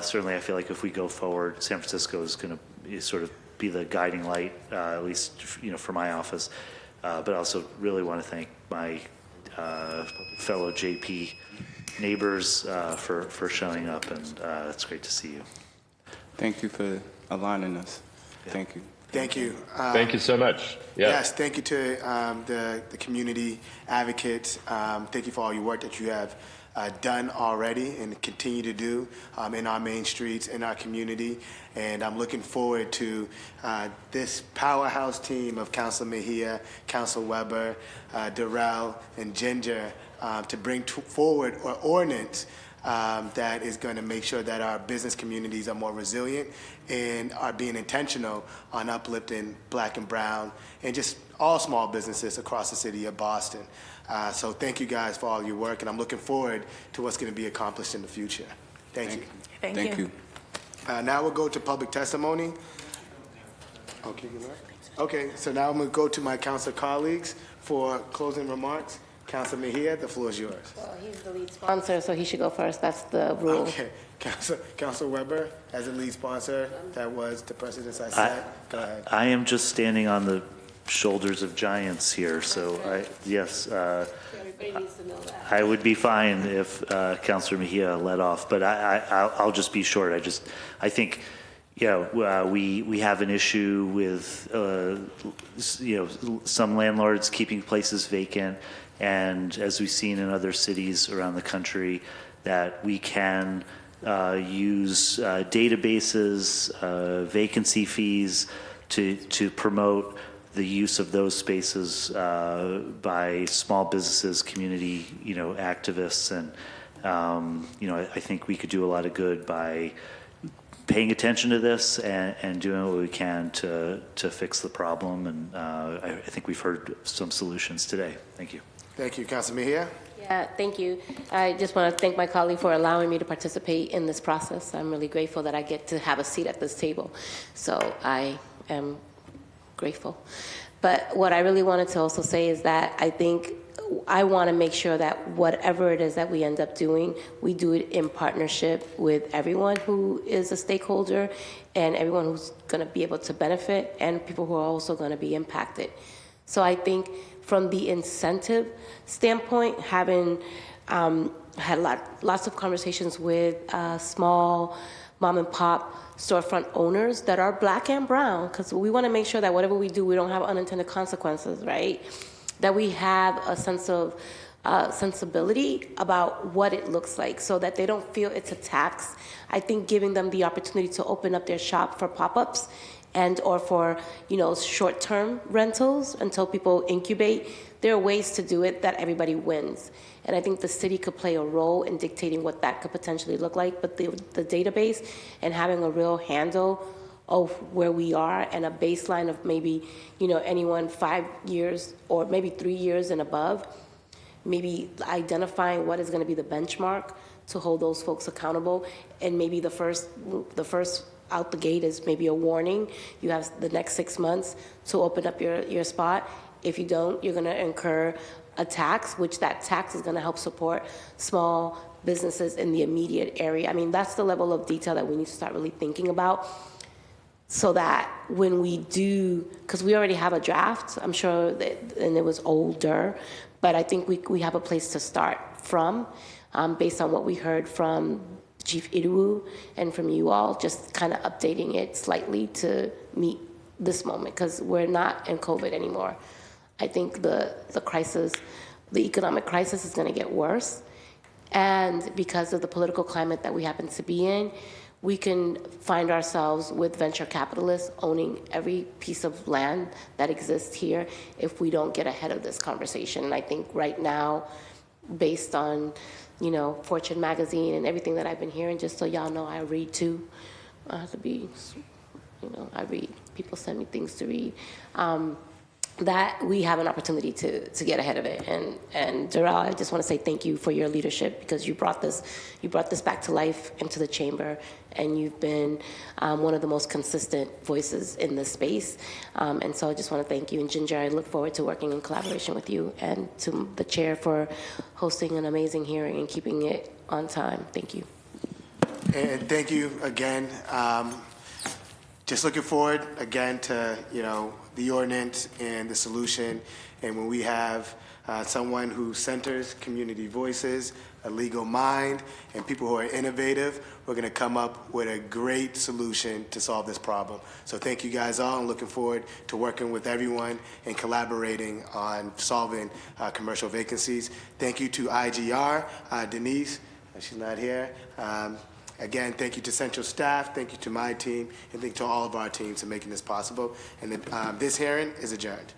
certainly I feel like if we go forward, San Francisco is going to sort of be the guiding light, at least, for my office. But I also really want to thank my fellow JP neighbors for showing up, and it's great to see you. Thank you for aligning us. Yeah. Thank you. Thank you. Thank you so much. Yeah. Yes, thank you to the community advocates. Thank you for all your work that you have done already and continue to do in our main streets, in our community. And I'm looking forward to this powerhouse team of Councilor Mejia, Councilor Weber, Darrell, and Ginger to bring forward an ordinance that is going to make sure that our business communities are more resilient and are being intentional on uplifting Black and brown and just all small businesses across the city of Boston. So thank you guys for all your work, and I'm looking forward to what's going to be accomplished in the future. Thank you. Thank you. Now we'll go to public testimony. Okay, so now I'm going to go to my council colleagues for closing remarks. Councilor Mejia, the floor is yours. Well, he's the lead sponsor, so he should go first. That's the rule. Okay, Councilor Weber, as a lead sponsor, that was the precedence I set. Go ahead. I am just standing on the shoulders of giants here, so Everybody needs to know that. I would be fine if Councilor Mejia led off, but I'll just be short. I think, we have an issue with, some landlords keeping places vacant, and as we've seen in other cities around the country, that we can use databases, vacancy fees to promote the use of those spaces by small businesses, community, activists, and I think we could do a lot of good by paying attention to this and doing what we can to fix the problem. And I think we've heard some solutions today. Thank you. Thank you, Councilor Mejia. Yeah, thank you. I just want to thank my colleague for allowing me to participate in this process. I'm really grateful that I get to have a seat at this table. So I am grateful. But what I really wanted to also say is that I think I want to make sure that whatever it is that we end up doing, we do it in partnership with everyone who is a stakeholder and everyone who's going to be able to benefit and people who are also going to be impacted. So I think from the incentive standpoint, having Had lots of conversations with small mom and pop storefront owners that are black and brown, because we want to make sure that whatever we do, we don't have unintended consequences, right? That we have a sense of sensibility about what it looks like so that they don't feel it's a tax. I think giving them the opportunity to open up their shop for pop-ups and or for, short-term rentals until people incubate, there are ways to do it that everybody wins. And I think the city could play a role in dictating what that could potentially look like, but the database and having a real handle of where we are and a baseline of maybe, anyone 5 years or maybe 3 years and above, maybe identifying what is going to be the benchmark to hold those folks accountable. And maybe the first out the gate is maybe a warning. You have the next 6 months to open up your spot. If you don't, you're going to incur a tax, which that tax is going to help support small businesses in the immediate area. I mean, that's the level of detail that we need to start really thinking about, so that when we do, because we already have a draft, I'm sure that, and it was older, but I think we have a place to start from, based on what we heard from Chief Iruwu and from you all, just kind of updating it slightly to meet this moment, because we're not in COVID anymore. I think the crisis, the economic crisis is going to get worse. And because of the political climate that we happen to be in, we can find ourselves with venture capitalists owning every piece of land that exists here if we don't get ahead of this conversation. And I think right now, based on, Fortune magazine and everything that I've been hearing, just so y'all know, I read too. I have to be, I read. People send me things to read. That we have an opportunity to get ahead of it. And Darrell, I just want to say thank you for your leadership, because you brought this back to life into the chamber, and you've been one of the most consistent voices in this space. And so I just want to thank you. And Ginger, I look forward to working in collaboration with you, and to the chair for hosting an amazing hearing and keeping it on time. Thank you. And thank you again. Just looking forward again to, the ordinance and the solution. And when we have someone who centers community voices, a legal mind, and people who are innovative, we're going to come up with a great solution to solve this problem. So thank you guys all. I'm looking forward to working with everyone and collaborating on solving commercial vacancies. Thank you to IGR, Denise, she's not here. Again, thank you to Central staff, thank you to my team, and thank you to all of our teams for making this possible. And this hearing is adjourned.